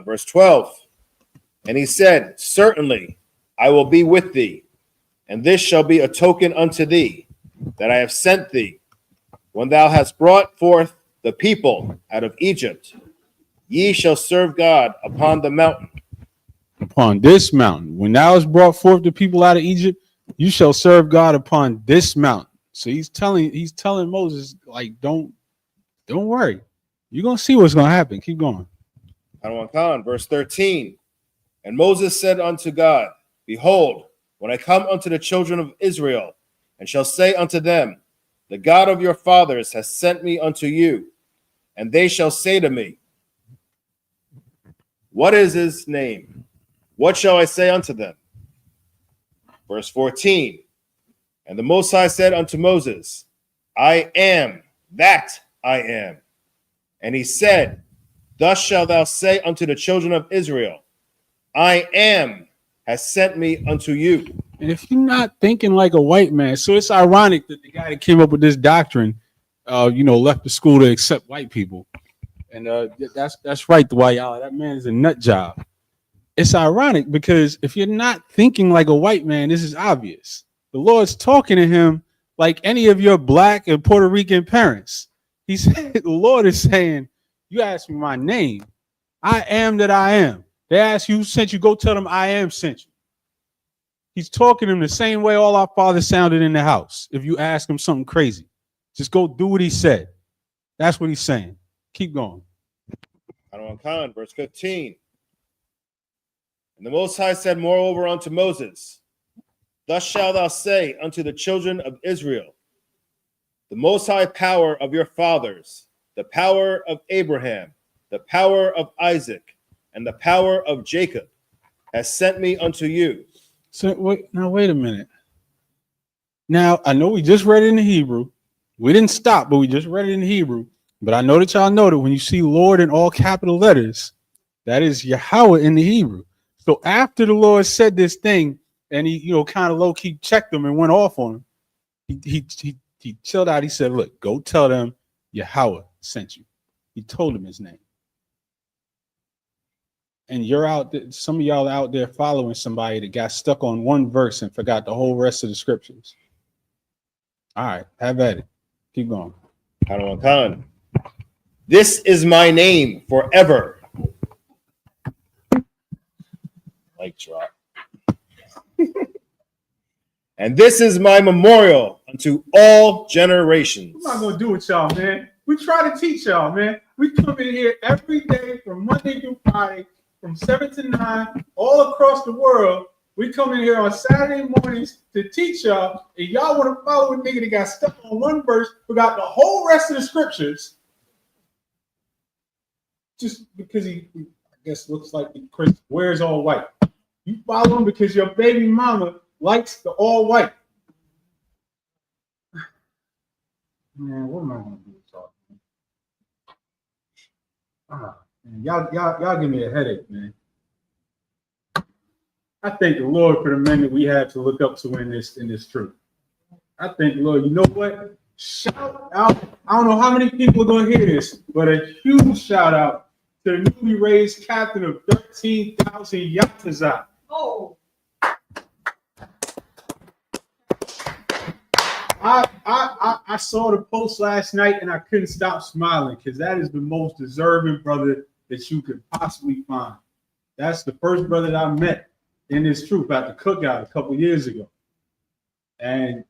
Verse 12. And he said, certainly I will be with thee, and this shall be a token unto thee, that I have sent thee. When thou hast brought forth the people out of Egypt, ye shall serve God upon the mountain. Upon this mountain. When thou hast brought forth the people out of Egypt, you shall serve God upon this mountain. So he's telling Moses, like, don't worry. You're gonna see what's gonna happen. Keep going. Verse 13. And Moses said unto God, behold, when I come unto the children of Israel, and shall say unto them, the God of your fathers has sent me unto you, and they shall say to me, what is his name? What shall I say unto them? Verse 14. And the Most High said unto Moses, I am that I am. And he said, thus shalt thou say unto the children of Israel, I am has sent me unto you. And if you're not thinking like a white man, so it's ironic that the guy that came up with this doctrine, left the school to accept white people. And that's right, the white y'all. That man is a nut job. It's ironic because if you're not thinking like a white man, this is obvious. The Lord's talking to him like any of your black and Puerto Rican parents. He said, the Lord is saying, you ask me my name. I am that I am. They ask you who sent you, go tell them I am sent you. He's talking to them the same way all our fathers sounded in the house. If you ask him something crazy, just go do what he said. That's what he's saying. Keep going. Verse 15. And the Most High said moreover unto Moses, thus shalt thou say unto the children of Israel, the Most High power of your fathers, the power of Abraham, the power of Isaac, and the power of Jacob has sent me unto you. So wait a minute. Now, I know we just read it in the Hebrew. We didn't stop, but we just read it in the Hebrew. But I know that y'all know that when you see Lord in all capital letters, that is Yahweh in the Hebrew. So after the Lord said this thing, and he, kind of low-key checked them and went off on him, he chilled out. He said, look, go tell them Yahweh sent you. He told them his name. And you're out there, some of y'all out there following somebody that got stuck on one verse and forgot the whole rest of the scriptures. All right, have at it. Keep going. This is my name forever. Like drop. And this is my memorial unto all generations. What am I gonna do with y'all, man? We try to teach y'all, man. We come in here every day from Monday through Friday, from 7 to 9, all across the world. We come in here on Saturday mornings to teach y'all, and y'all want to follow a nigga that got stuck on one verse, forgot the whole rest of the scriptures, just because he I guess, looks like Chris wears all white. You follow him because your baby mama likes the all white. Man, what am I gonna do with y'all? Man, y'all give me a headache, man. I thank the Lord for the men that we have to look up to in this truth. I thank the Lord. You know what? Shout out. I don't know how many people are going to hear this, but a huge shout out to the newly raised captain of 13,000 Yakuza. Oh. I saw the post last night and I couldn't stop smiling because that is the most deserving brother that you could possibly find. That's the first brother that I met in this troop at the cookout a couple years ago. And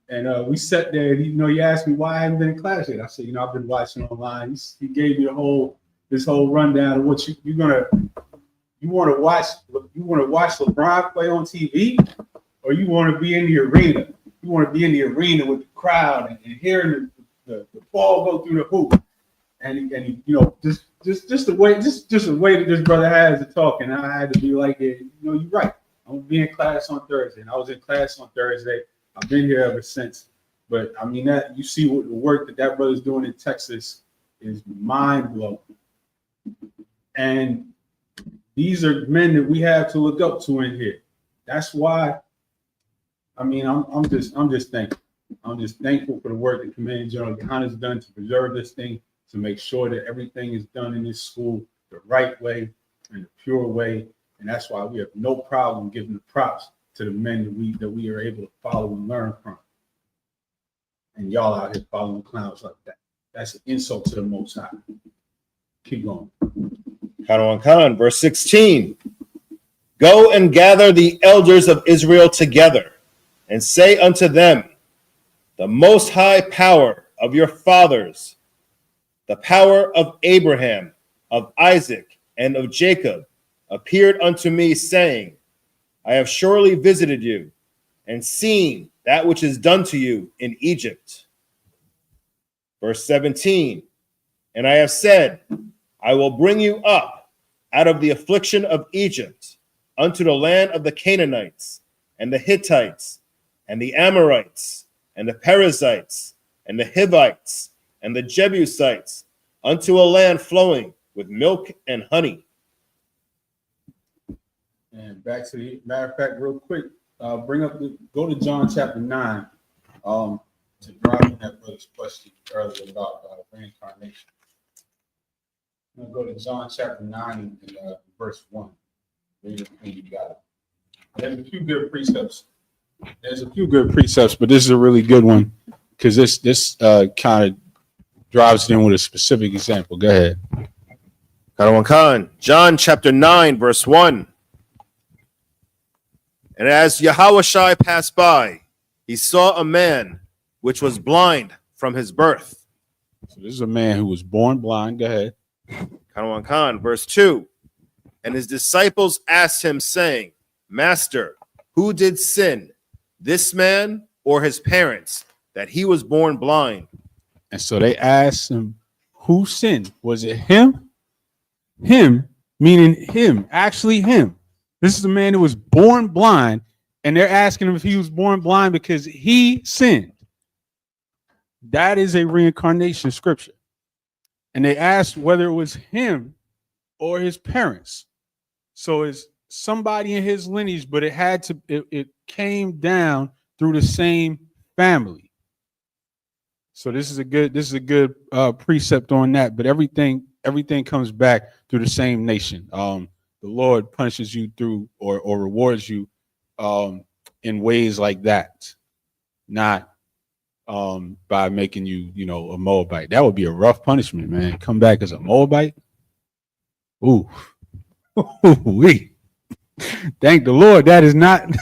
we sat there. He asked me why I hadn't been in class yet. I said, I've been watching online. He gave me this whole rundown of what you want to watch. You want to watch LeBron play on TV, or you want to be in the arena. You want to be in the arena with the crowd and hearing the ball go through the hoop. And just the way that this brother has to talk, and I had to be like, you're right. I'm gonna be in class on Thursday, and I was in class on Thursday. I've been here ever since. But I mean, that you see what the work that brother's doing in Texas is mind blowing. And these are men that we have to look up to in here. That's why. I mean, I'm just thankful. I'm just thankful for the work that Command General Gahan has done to preserve this thing, to make sure that everything is done in this school the right way and the pure way. And that's why we have no problem giving the props to the men that we are able to follow and learn from. And y'all out here following clowns like that. That's an insult to the Most High. Keep going. Khan, verse 16. Go and gather the elders of Israel together, and say unto them, the most high power of your fathers, the power of Abraham, of Isaac, and of Jacob, appeared unto me, saying, I have surely visited you, and seen that which is done to you in Egypt. Verse 17, and I have said, I will bring you up out of the affliction of Egypt unto the land of the Canaanites, and the Hittites, and the Amorites, and the Perizzites, and the Hivites, and the Jebusites, unto a land flowing with milk and honey. And back to the matter of fact, real quick, go to John chapter 9 to drive in that brother's question earlier about reincarnation. I'm going to go to John chapter 9 and verse 1. Read it when you got it. There's a few good precepts. But this is a really good one because this kind of drives it in with a specific example. Go ahead. Khan, John chapter 9, verse 1. And as Yahushua passed by, he saw a man which was blind from his birth. So this is a man who was born blind. Go ahead. Khan, verse 2. And his disciples asked him, saying, Master, who did sin, this man or his parents, that he was born blind? And so they asked him, who sinned? Was it him? Him, meaning him, actually him. This is a man who was born blind, and they're asking him if he was born blind because he sinned. That is a reincarnation scripture. And they asked whether it was him or his parents. So it's somebody in his lineage, but it came down through the same family. So this is a good precept on that. But everything comes back through the same nation. The Lord punishes you through or rewards you in ways like that, not by making you, a Moabite. That would be a rough punishment, man. Come back as a Moabite. Ooh. We thank the Lord. That is not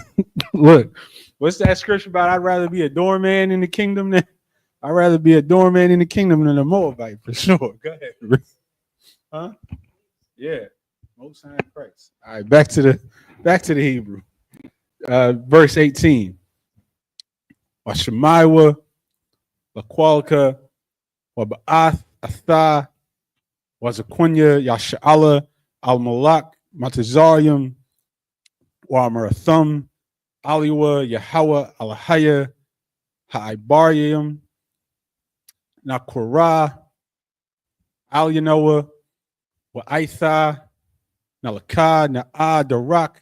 look. What's that scripture about? I'd rather be a doorman in the kingdom than a Moabite for sure. Go ahead. Huh? Yeah. Most High Christ. All right, back to the Hebrew. Verse 18. Washemaiwa, Laqualka, Wabaath, Atha, Wazaquanya, Yasha'ala, Al-Malak, Matazarium, Wamarathum, Aliwa, Yahweh, Alahaya, Ha'ibarium, Nakwara, Al-Yanoah, Wa'aitha, Nalaka, Na'a, Darak,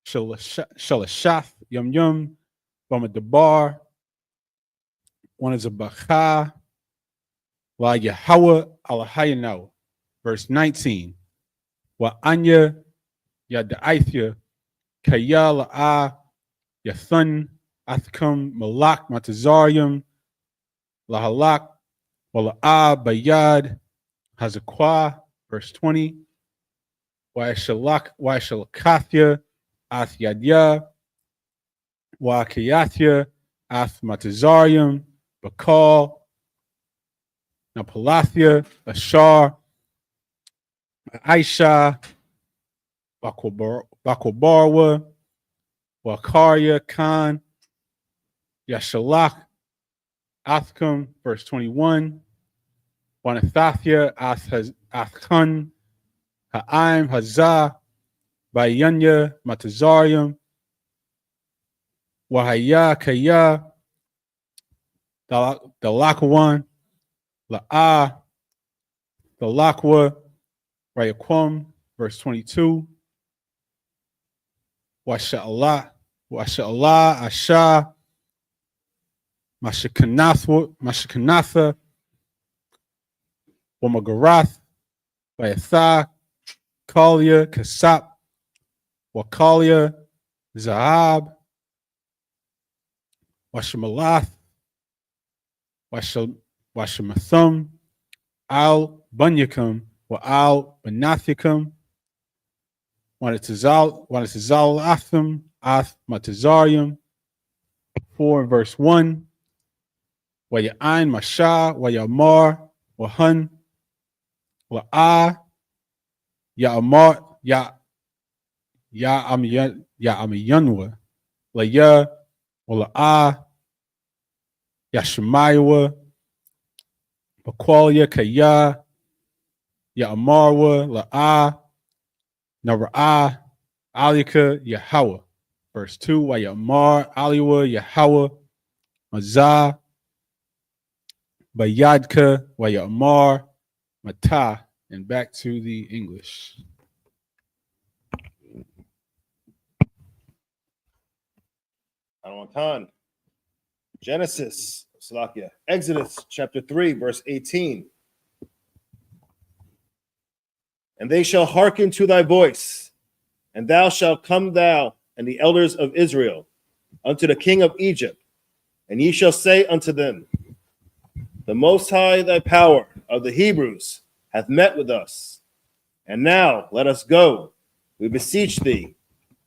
Shalashath, Yum Yum, Bamadabar, one is a Bacha, La Yahweh Alahayanaw. Verse 19. Wa Anya Yadaithya Kaya La'a Yathun Athkum Malak Matazarium Lahalak Wala'a Bayad Hazakwa. Verse 20. Wa Shalakathya Athyadya Wa Kayathya Ath Matazarium Bakal Napalathia Ashar Aisha Bakobarwa Wakaria Khan Yashalach Athkum. Verse 21. Wanathathia Athkun Ha'im Hazah Bayanya Matazarium Wahaya Kaya Dalakawan La'a Dalakwa Rayaquam. Verse 22. Washa'Allah Asha Mashikanatha Wamagarath Bayatha Kalia Kasap Wakalia Zahab Washimalath Washamathum Al Bunyakum wa Al Banathicum Wanatazal Atham Ath Matazarium. 4 verse 1. Waya'ain Masha Wayamar Wahan Wa'a Ya'amar Ya'amiyanwa Laya Wala'a Yashmayawa Bakwalia Kaya Ya'amarwa La'a Nara'a Alika Yahweh. Verse 2. Wayamar Aliwa Yahweh Mazah Bayadka Wayamar Mata. And back to the English. Khan. Genesis, Salakia. Exodus chapter 3, verse 18. And they shall hearken to thy voice, and thou shalt come, thou and the elders of Israel, unto the king of Egypt, and ye shall say unto them, the Most High, thy power of the Hebrews, hath met with us. And now let us go, we beseech thee,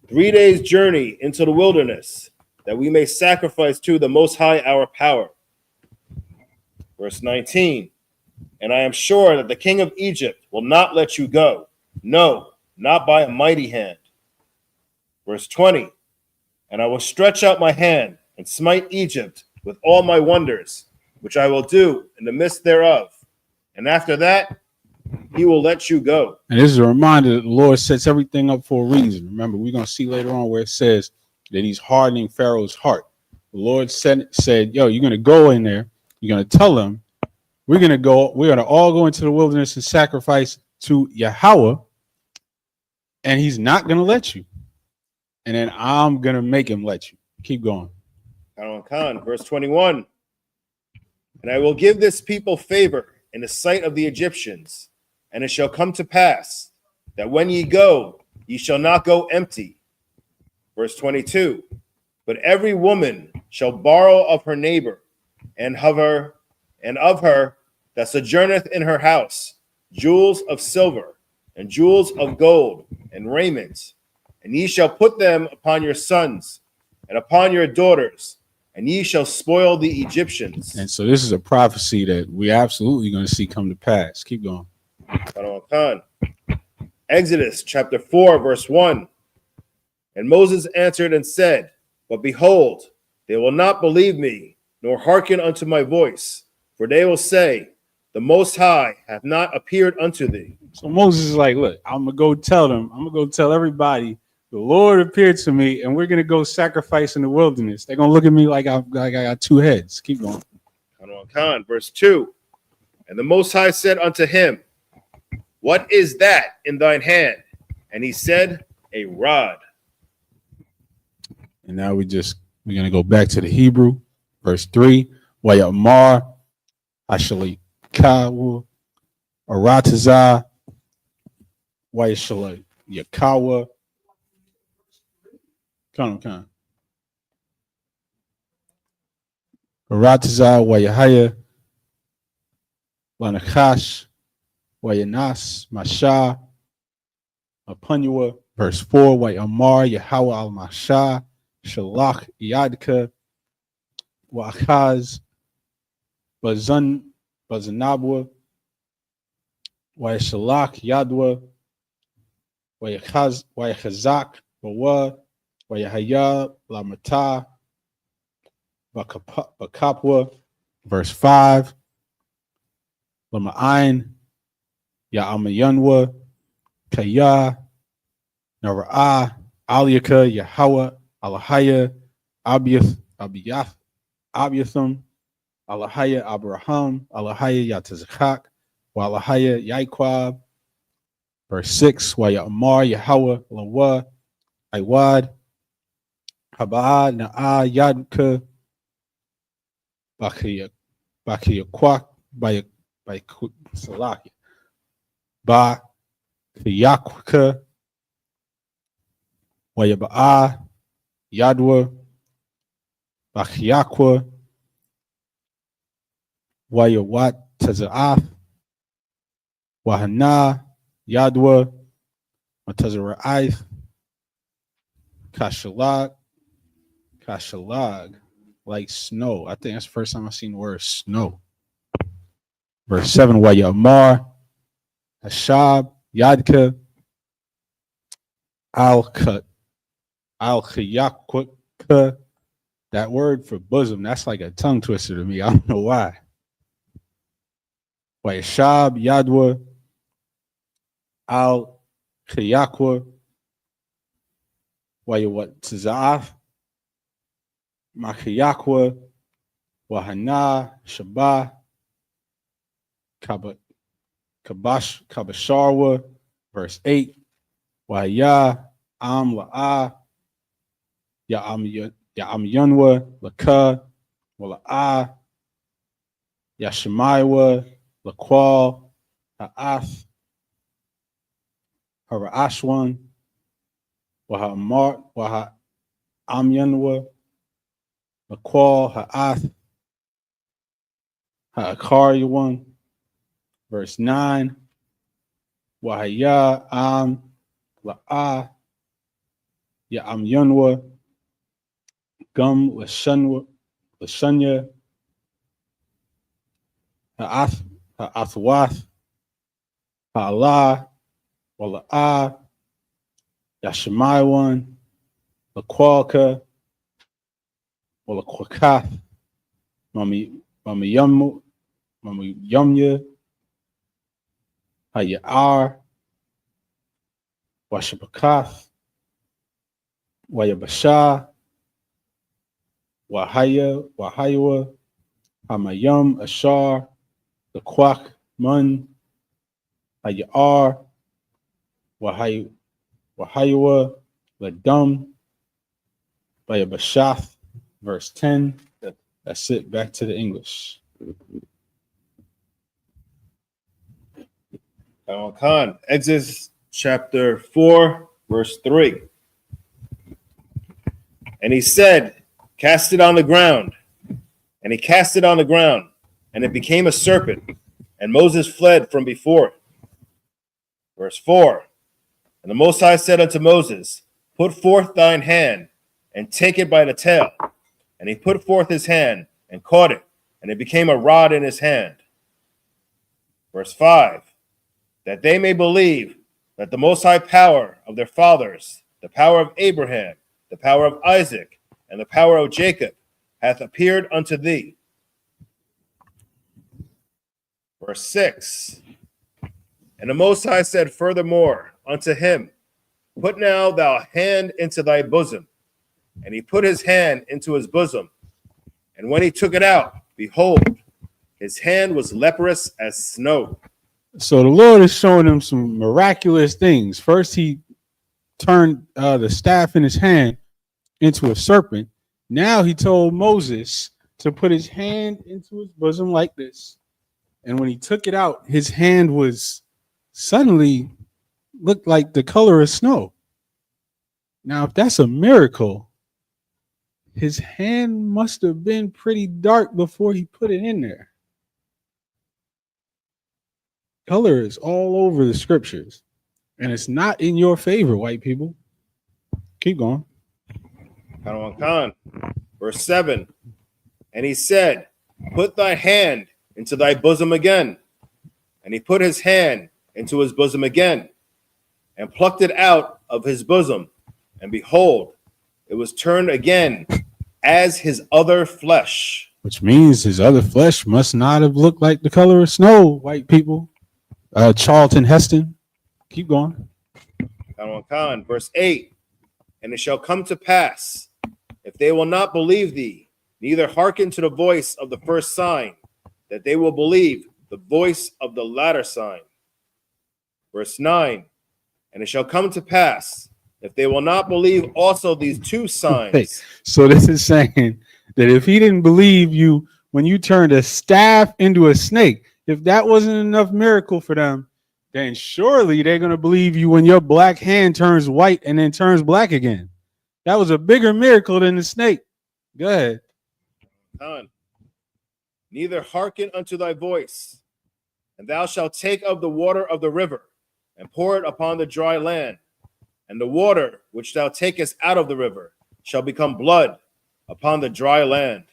3 days' journey into the wilderness, that we may sacrifice to the Most High our power. Verse 19. And I am sure that the king of Egypt will not let you go. No, not by a mighty hand. Verse 20. And I will stretch out my hand and smite Egypt with all my wonders, which I will do in the midst thereof. And after that, he will let you go. And this is a reminder that the Lord sets everything up for a reason. Remember, we're going to see later on where it says that he's hardening Pharaoh's heart. The Lord said, yo, you're going to go in there. You're going to tell him, we're going to all go into the wilderness and sacrifice to Yahweh, and he's not going to let you. And then I'm going to make him let you. Keep going. Khan, verse 21. And I will give this people favor in the sight of the Egyptians, and it shall come to pass that when ye go, ye shall not go empty. Verse 22. But every woman shall borrow of her neighbor, and of her that sojourneth in her house, jewels of silver, and jewels of gold, and raiment. And ye shall put them upon your sons, and upon your daughters, and ye shall spoil the Egyptians. And so this is a prophecy that we absolutely going to see come to pass. Keep going. Exodus chapter 4, verse 1. And Moses answered and said, but behold, they will not believe me, nor hearken unto my voice, for they will say, the Most High hath not appeared unto thee. So Moses is like, look, I'm going to go tell them, I'm going to go tell everybody, the Lord appeared to me, and we're going to go sacrifice in the wilderness. They're going to look at me like I got two heads. Keep going. Verse 2. And the Most High said unto him, what is that in thine hand? And he said, a rod. And now we're going to go back to the Hebrew. Verse 3. Wayamar, Ashalikawa, Arataza, Wayashala Yakawa. Come on. Arataza, Wayahaya, Lanakash, Wayanas, Masha, Apunua, verse 4, Wayamar, Yahweh al Masha, Shalach, Yadka, Wakaz, Bazanabwa, Wayashalach, Yadwa, Wayachazak, Bawa, Wayahaya, Lamata, Bakapwa, verse 5, Lama'ain, Ya'amayanwa, Kaya, Nara'ah, Aliyaka, Yahweh, Alahaya, Abiyatham, Alahaya, Abraham, Alahaya, Yatazakak, Walahaya, Yaiquab, verse 6, Wayamar, Yahweh, Lawa, Iwad, Habaa, Na'ah, Yadka, Bakiyakwak, Salaki, Ba, Yakwaka, Wayabaa, Yadwa, Bakiyakwa, Wayawat Tazaath, Wahana, Yadwa, Matazara'ith, Kashalag, like snow. I think that's the first time I've seen the word snow. Verse 7, Wayamar, Hashab, Yadka, Al-Khiyakwaka. That word for bosom, that's like a tongue twister to me. I don't know why. Wayashab, Yadwa, Al-Khiyakwa, Wayawat Tzaaf, Makiyakwa, Wahana, Shabah, Kabasharwa, verse 8, Wahaya, La'ah, Ya'amyanwa, Laka, Wala'ah, Yashemaiwa, Laqual, Ha'ath, Harashwan, Waha'amyanwa, Laqual, Ha'ath, Ha'akaryawan, verse 9, Wahaya, La'ah, Ya'amyanwa, Gum, Lashanya, Ha'athwath, Ha'alah, Wala'ah, Yashemaiwan, Laqualka, Walaquakath, Mamiyumya, Hayar, Washabakath, Wayabasha, Wahayawa, Hamayum, Ashar, the Quack, Mun, Hayar, Wahayawa, Ladum, Bayabashath, verse 10. That's it. Back to the English. Khan, Exodus chapter 4, verse 3. And he said, cast it on the ground. And he cast it on the ground, and it became a serpent, and Moses fled from before it. Verse 4. And the Most High said unto Moses, put forth thine hand, and take it by the tail. And he put forth his hand, and caught it, and it became a rod in his hand. Verse 5. That they may believe that the Most High power of their fathers, the power of Abraham, the power of Isaac, and the power of Jacob, hath appeared unto thee. Verse 6. And the Most High said furthermore unto him, put now thou hand into thy bosom. And he put his hand into his bosom. And when he took it out, behold, his hand was leprous as snow. So the Lord is showing him some miraculous things. First, he turned the staff in his hand into a serpent. Now he told Moses to put his hand into his bosom like this. And when he took it out, his hand was suddenly looked like the color of snow. Now, if that's a miracle, his hand must have been pretty dark before he put it in there. Color is all over the scriptures, and it's not in your favor, white people. Keep going. Khan. Verse 7. And he said, put thy hand into thy bosom again. And he put his hand into his bosom again, and plucked it out of his bosom. And behold, it was turned again as his other flesh. Which means his other flesh must not have looked like the color of snow, white people. Charlton Heston. Keep going. Khan. Verse 8. And it shall come to pass, if they will not believe thee, neither hearken to the voice of the first sign, that they will believe the voice of the latter sign. Verse 9. And it shall come to pass, if they will not believe also these two signs. Hey, so this is saying that if he didn't believe you when you turned a staff into a snake, if that wasn't enough miracle for them, then surely they're going to believe you when your black hand turns white and then turns black again. That was a bigger miracle than the snake. Go ahead. None. Neither hearken unto thy voice, and thou shalt take of the water of the river, and pour it upon the dry land. And the water which thou takest out of the river shall become blood upon the dry land.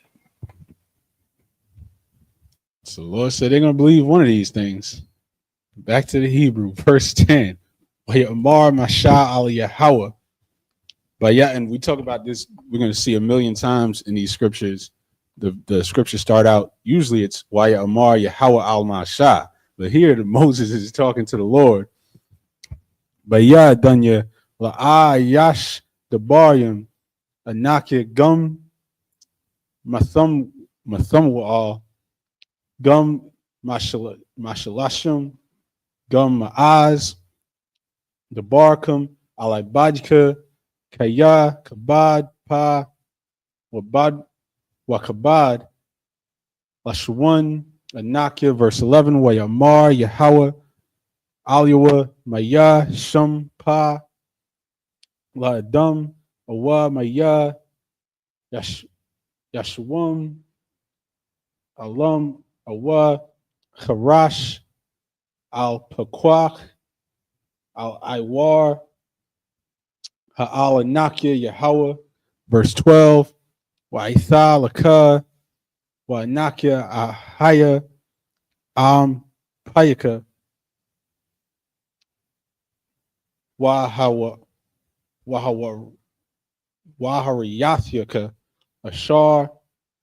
So the Lord said they're going to believe one of these things. Back to the Hebrew, verse 10. Amar Masha al Yahweh. But yeah, and we talk about this, we're going to see a million times in these scriptures. The scriptures start out, usually it's Waya Amar Yahweh al Masha. But here Moses is talking to the Lord. But yeah, Dunya, La Yash the Baryam, Anakya Gum, Mathum Wa'al, Gum Mashalashim, Gum Ma'az, the Barkam, Alibadka, Kaya, Kabad, Pa, Wabad, Wakabad, Lashwan, Anakya, verse 11, Wayamar, Yahweh, Aliwa, Maya, Shum, Pa, La Adam, Awa, Maya, Yashwam, Alam, Awa, Harash, Al Pakwak, Al Iwar, Ha'al Anakya, Yahweh, verse 12, Wa'itha Laka, Wa'anakya, Ahaya, Payaka, Wahariyathika, Ashar,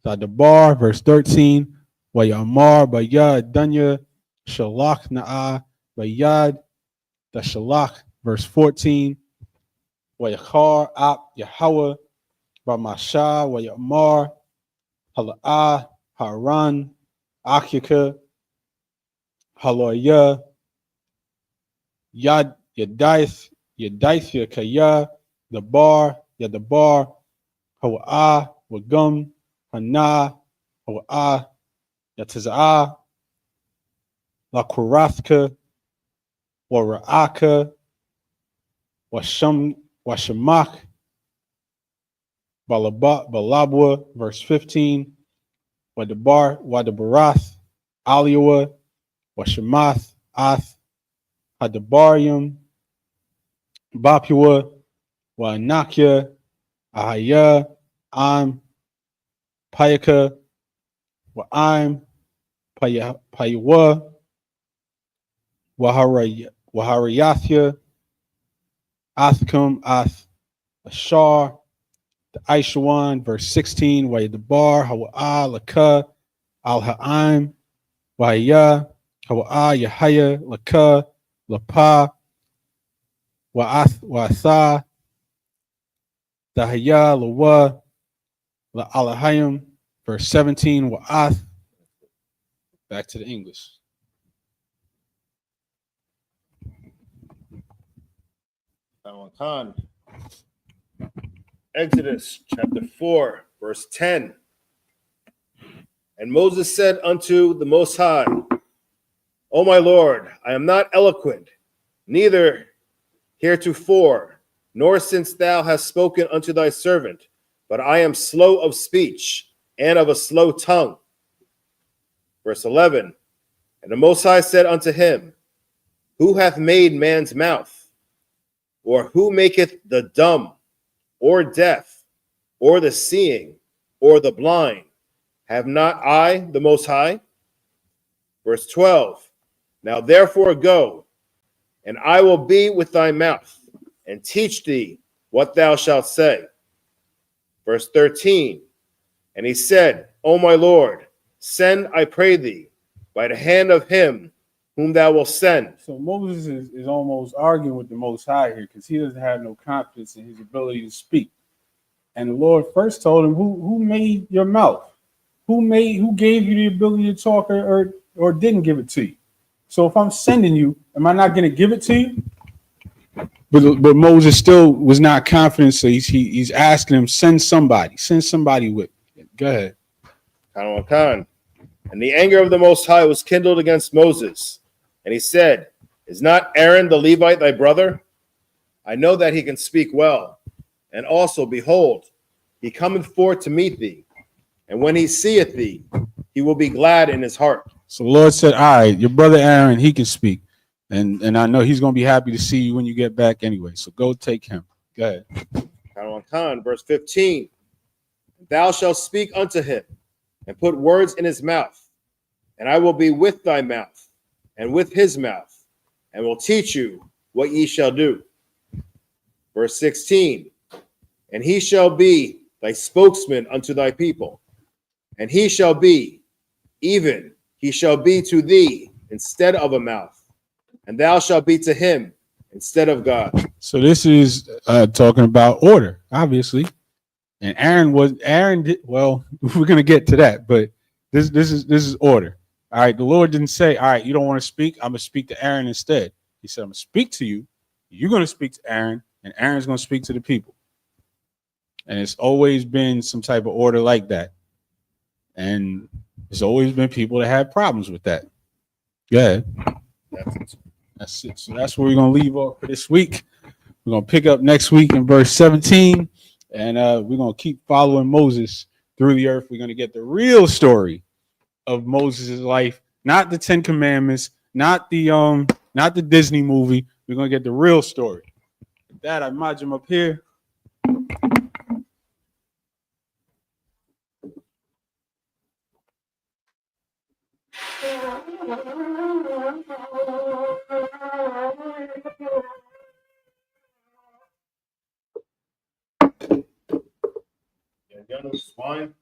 Sadabar, verse 13, Wayamar, Bayad, Dunya, Shalach Na'a, Bayad, the Shalach, verse 14, Wayachar, Ap, Yahweh, Bamasha, Wayamar, Hala'ah, Haran, Akika, Haloya, Yad, Yadaith, Kaya, the bar, Yadabar, Hawa'ah, Wagum, Hana, Hawa'ah, Yataza'ah, Lakurathka, Wara'aka, Washamak, Balabwa, verse 15, Wadabarath, Aliwa, Washamath, Ath, Hadabarium, Bapua, Wanakya, Ahaya, Am, Payaka, Wa'im, Paywa, Wahariyathya, Athkum, Ath, Ashar, the Aishawan, verse 16, Wayadabar, Hawa'ah, Laka, Al Ha'im, Wahaya, Hawa'ah, Yahaya, Laka, Lapa, Wa'atha, Dahaya, Lawa, La'alahayim, verse 17, Wa'ath. Back to the English. Khan. Exodus chapter 4, verse 10. And Moses said unto the Most High, O my Lord, I am not eloquent, neither heretofore, nor since thou hast spoken unto thy servant, but I am slow of speech and of a slow tongue. Verse 11, and the Most High said unto him, Who hath made man's mouth? Or who maketh the dumb, or deaf, or the seeing, or the blind? Have not I the Most High? Verse 12, now therefore go, and I will be with thy mouth, and teach thee what thou shalt say. Verse 13, and he said, O my Lord, send, I pray thee, by the hand of him whom thou wilt send. So Moses is almost arguing with the Most High here because he doesn't have no confidence in his ability to speak. And the Lord first told him, who made your mouth? Who gave you the ability to talk or didn't give it to you? So if I'm sending you, am I not going to give it to you? But Moses still was not confident, so he's asking him, send somebody with it. Go ahead. Khan. And the anger of the Most High was kindled against Moses. And he said, Is not Aaron the Levite thy brother? I know that he can speak well. And also, behold, he cometh forth to meet thee. And when he seeth thee, he will be glad in his heart. So the Lord said, all right, your brother Aaron, he can speak. And I know he's going to be happy to see you when you get back anyway. So go take him. Go ahead. Khan, verse 15. Thou shalt speak unto him, and put words in his mouth. And I will be with thy mouth, and with his mouth, and will teach you what ye shall do. Verse 16. And he shall be thy spokesman unto thy people. And he shall be, even he shall be to thee instead of a mouth, and thou shalt be to him instead of God. So this is talking about order, obviously. And Aaron did, well, we're gonna get to that, but this is order. All right, the Lord didn't say, all right, you don't want to speak, I'm gonna speak to Aaron instead. He said, I'm gonna speak to you, you're gonna speak to Aaron, and Aaron's gonna speak to the people. And it's always been some type of order like that. And there's always been people that have problems with that. Go ahead. That's it. So that's where we're going to leave off for this week. We're going to pick up next week in verse 17. And we're going to keep following Moses through the earth. We're going to get the real story of Moses' life, not the 10 Commandments, not the Disney movie. We're going to get the real story. With that, I mod him up here. Swine.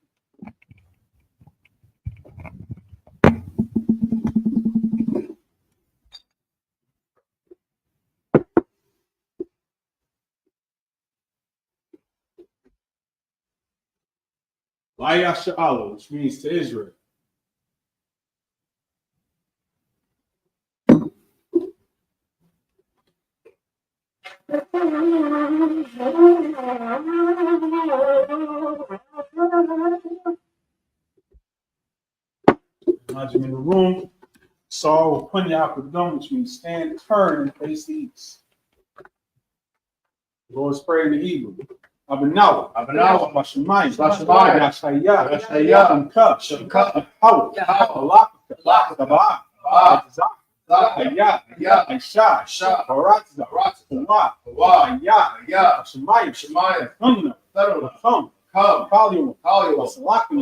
Layasha'ala, which means to Israel. Imagine in the room, Saul will point out the dome, which means stand, turn, and face the east. The Lord's prayer in the Hebrew. Abanawa, Bashamayim, Yashaya, Shemka, Howard, Allah, Tabah, Aisha, Baratza, Hawa, Shemayim, Hunna, Kalium, Salakin,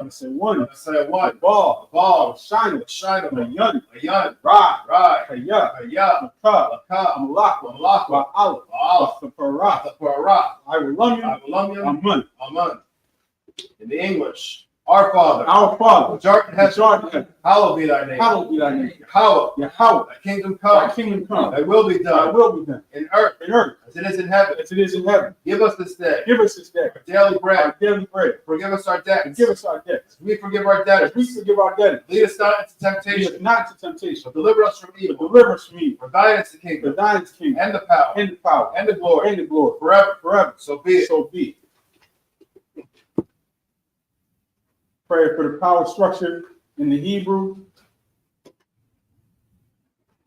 say one, ball, shine, a yun, ride, I will love you, Amen. In the English, our Father, which art in heaven, Hallowed be thy name. Hallowed be thy name. Yahweh. Yahweh. Thy kingdom Thy come. kingdom come. Thy will be Thy done will be done in earth in earth as it is in heaven. as it is in heaven. Give us this day Give us this day our daily our bread. daily bread. Forgive us our And debts. give us our debts. We forgive our As debtors. we forgive our debtors. Lead us not into Lead us temptation, not into temptation. but deliver us from But evil. deliver us from evil. For thine is the For kingdom, thine is the kingdom and the power, and the power and the glory, and the glory forever. forever. So be it. So be it. Prayer for the power structure in the Hebrew.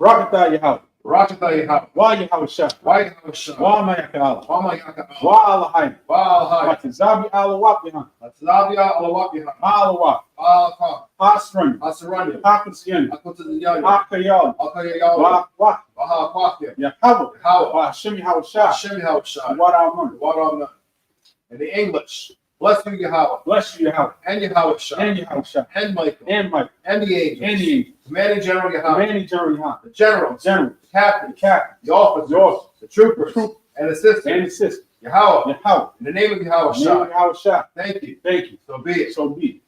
Rakatha Yahweh. Rakatha Yahweh. Wa Yahweh Shah. Why Yahweh Shah? Wa Mayakah. Why Mayakah? Wa Alahai. Why Wa Tazabi Alawapihan. Latlavia Alawapiha. Alawak. Alaka. Hasran. Asaranya. Hakasian. Akutazayana. Hakayal. Akaya Wa Wa. Baha Kwakia. Yahweh. Yahweh. Wa Hashem Yahweh Shah. Hashem Yahweh Shah. Wa Raman. What on the in the English, bless you Yahweh, Bless you, Yahweh. and Yahweh Shah, And Yahweh Shah. and Michael, And Mike. and the angels, And the commanding general Yahweh, Commanding General Yahweh. the generals, General. the captains, The captain. the officers, Yours. the troopers, Troop. and assistants, And the sister. Yahweh, Yahweh. in the name of Yahweh Name Shah, of Yahweh Shah. thank you, Thank you. so be it. So be it.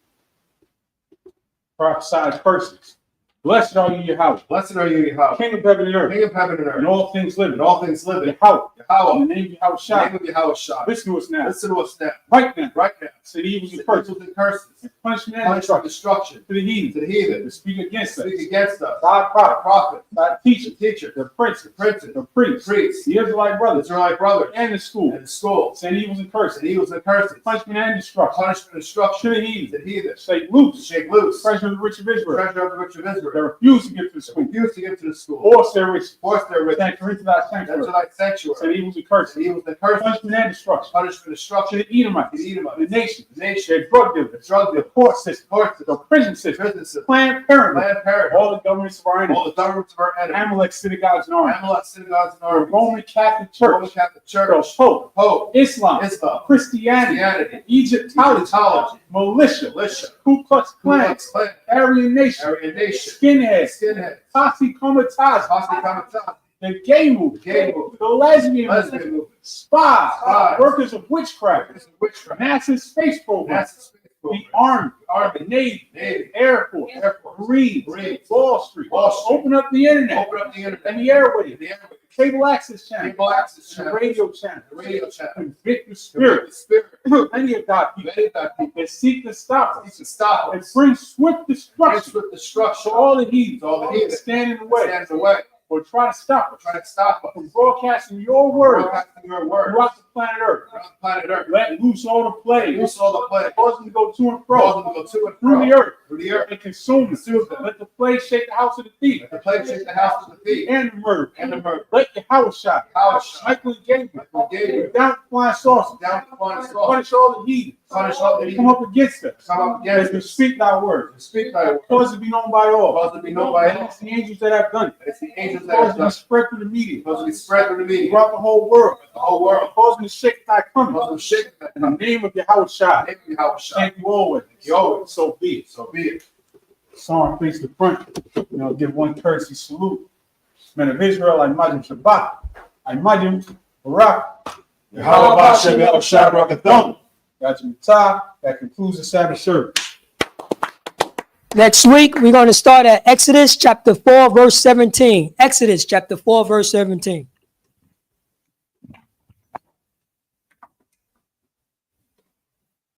Prophesied persons. Blessed are you, Yahweh. Blessed are you, Yahweh, King of heaven and earth. King of heaven and And earth, all things living. and all things living, Yahweh. Yahweh, In in the name of Yahweh the Shah. name of Yahweh Shah, Listen to us now. listen to us now, Right now. right now, Say the evils the and curses. curses and curses, And punishment and punishment, destruction. destruction, To the heathen. to the heathen, To speak against us. speak against us, Thy our prophet. prophet, Thy teacher. the teacher, The prince. the princes, The priest. priests, The Israelite brothers. Israelite brothers, And the school. and the schools, Say the evils and curses. and evils and curses, Punishment and destruction. punishment and destruction, To the heathen. to the heathen, Say loose. shake loose, Treasure of the rich of Israel. treasure of the rich of They Israel, refuse to give to the school. refuse to give to the school, Force their riches. force their riches, Enter into thy enter sanctuary. thy Say sanctuary, the evils and curses. the evils and curses, Punishment and destruction. punishment and To destruction, the to Edomites. the The Edomites, nation. the nation, Their drug the dealers. drug The dealers, court system. courts, The prison system. businesses, Planned Parenthood. Planned Parenthood, All the governments of our enemies. all the governments of our enemies, Amalek synagogues and armies. Amalek synagogues and The armies, Roman Catholic Roman Church. Catholic The Church, Pope. Pope, Islam. Islam, Christianity. Christianity, Egyptology. Egyptology, Militia. militia, Ku Klux Ku Klan. Klux Klan, Aryan Nation. Aryan Nation, Skinheads. skinheads, Posse Comitatus. Posse Comitatus, The gay movement. the gay movement, The lesbian lesbian movement. movement, Spies. Spies. Workers of witchcraft. witchcraft, NASA space program. NASA space The program, Army. Army, The Navy. Navy, Air Force. Air Force, Marines. Marines, Wall Street. Wall Street. Open up the internet. open up the internet, And the airwaves. the airwaves, Cable access channel. cable access The channel, radio channel. the radio channel, Convict the the spirit. spirit, Many of God people many of thy people that seek to stop needs us to stop and us, bring swift destruction brings with destruction, to all the heathens, all the heathen, that stand in the way stands in the way, or try to stop us trying to stop us from broadcasting your word broadcasting your word throughout the planet Earth. around the planet Earth. Let loose all the plagues, Loose all the plagues, cause them to go to and cause fro them to go to and through the fro, earth through the earth, and consume them. consume them. Let the plague shake the house of the thief Let the plague shake the house of the thief and the murder. and the murder. Let your house shine. Yahweh Shah, Michael Gabriel, Michael Gabriel, down to flying saucers, down to find us all, punish all the heathens, punish all the come heathen, up against us, come up as against we us, speak thy word. and speak thy word, Cause it to be known by all. cause it to be known by And all. it's the angels that have done it. It's the angels that Cause have it to done be it, spread through the media, cause it to be spread through the media, throughout the whole world. the whole world, Cause them to shake thy coming. cause them shaking that In the name of Yahweh Shah. name of Yahweh Shah. Thank you always. You always. So be it. So be it. Psalm face the front. Give one courtesy salute. Men of Israel, I imagine Shabbat. I imagine Barak. Yahweh Bashem Yahweh Shah Barakathon. That concludes the Sabbath service. Next week, we're going to start at Exodus chapter 4, verse 17. Exodus chapter 4, verse 17.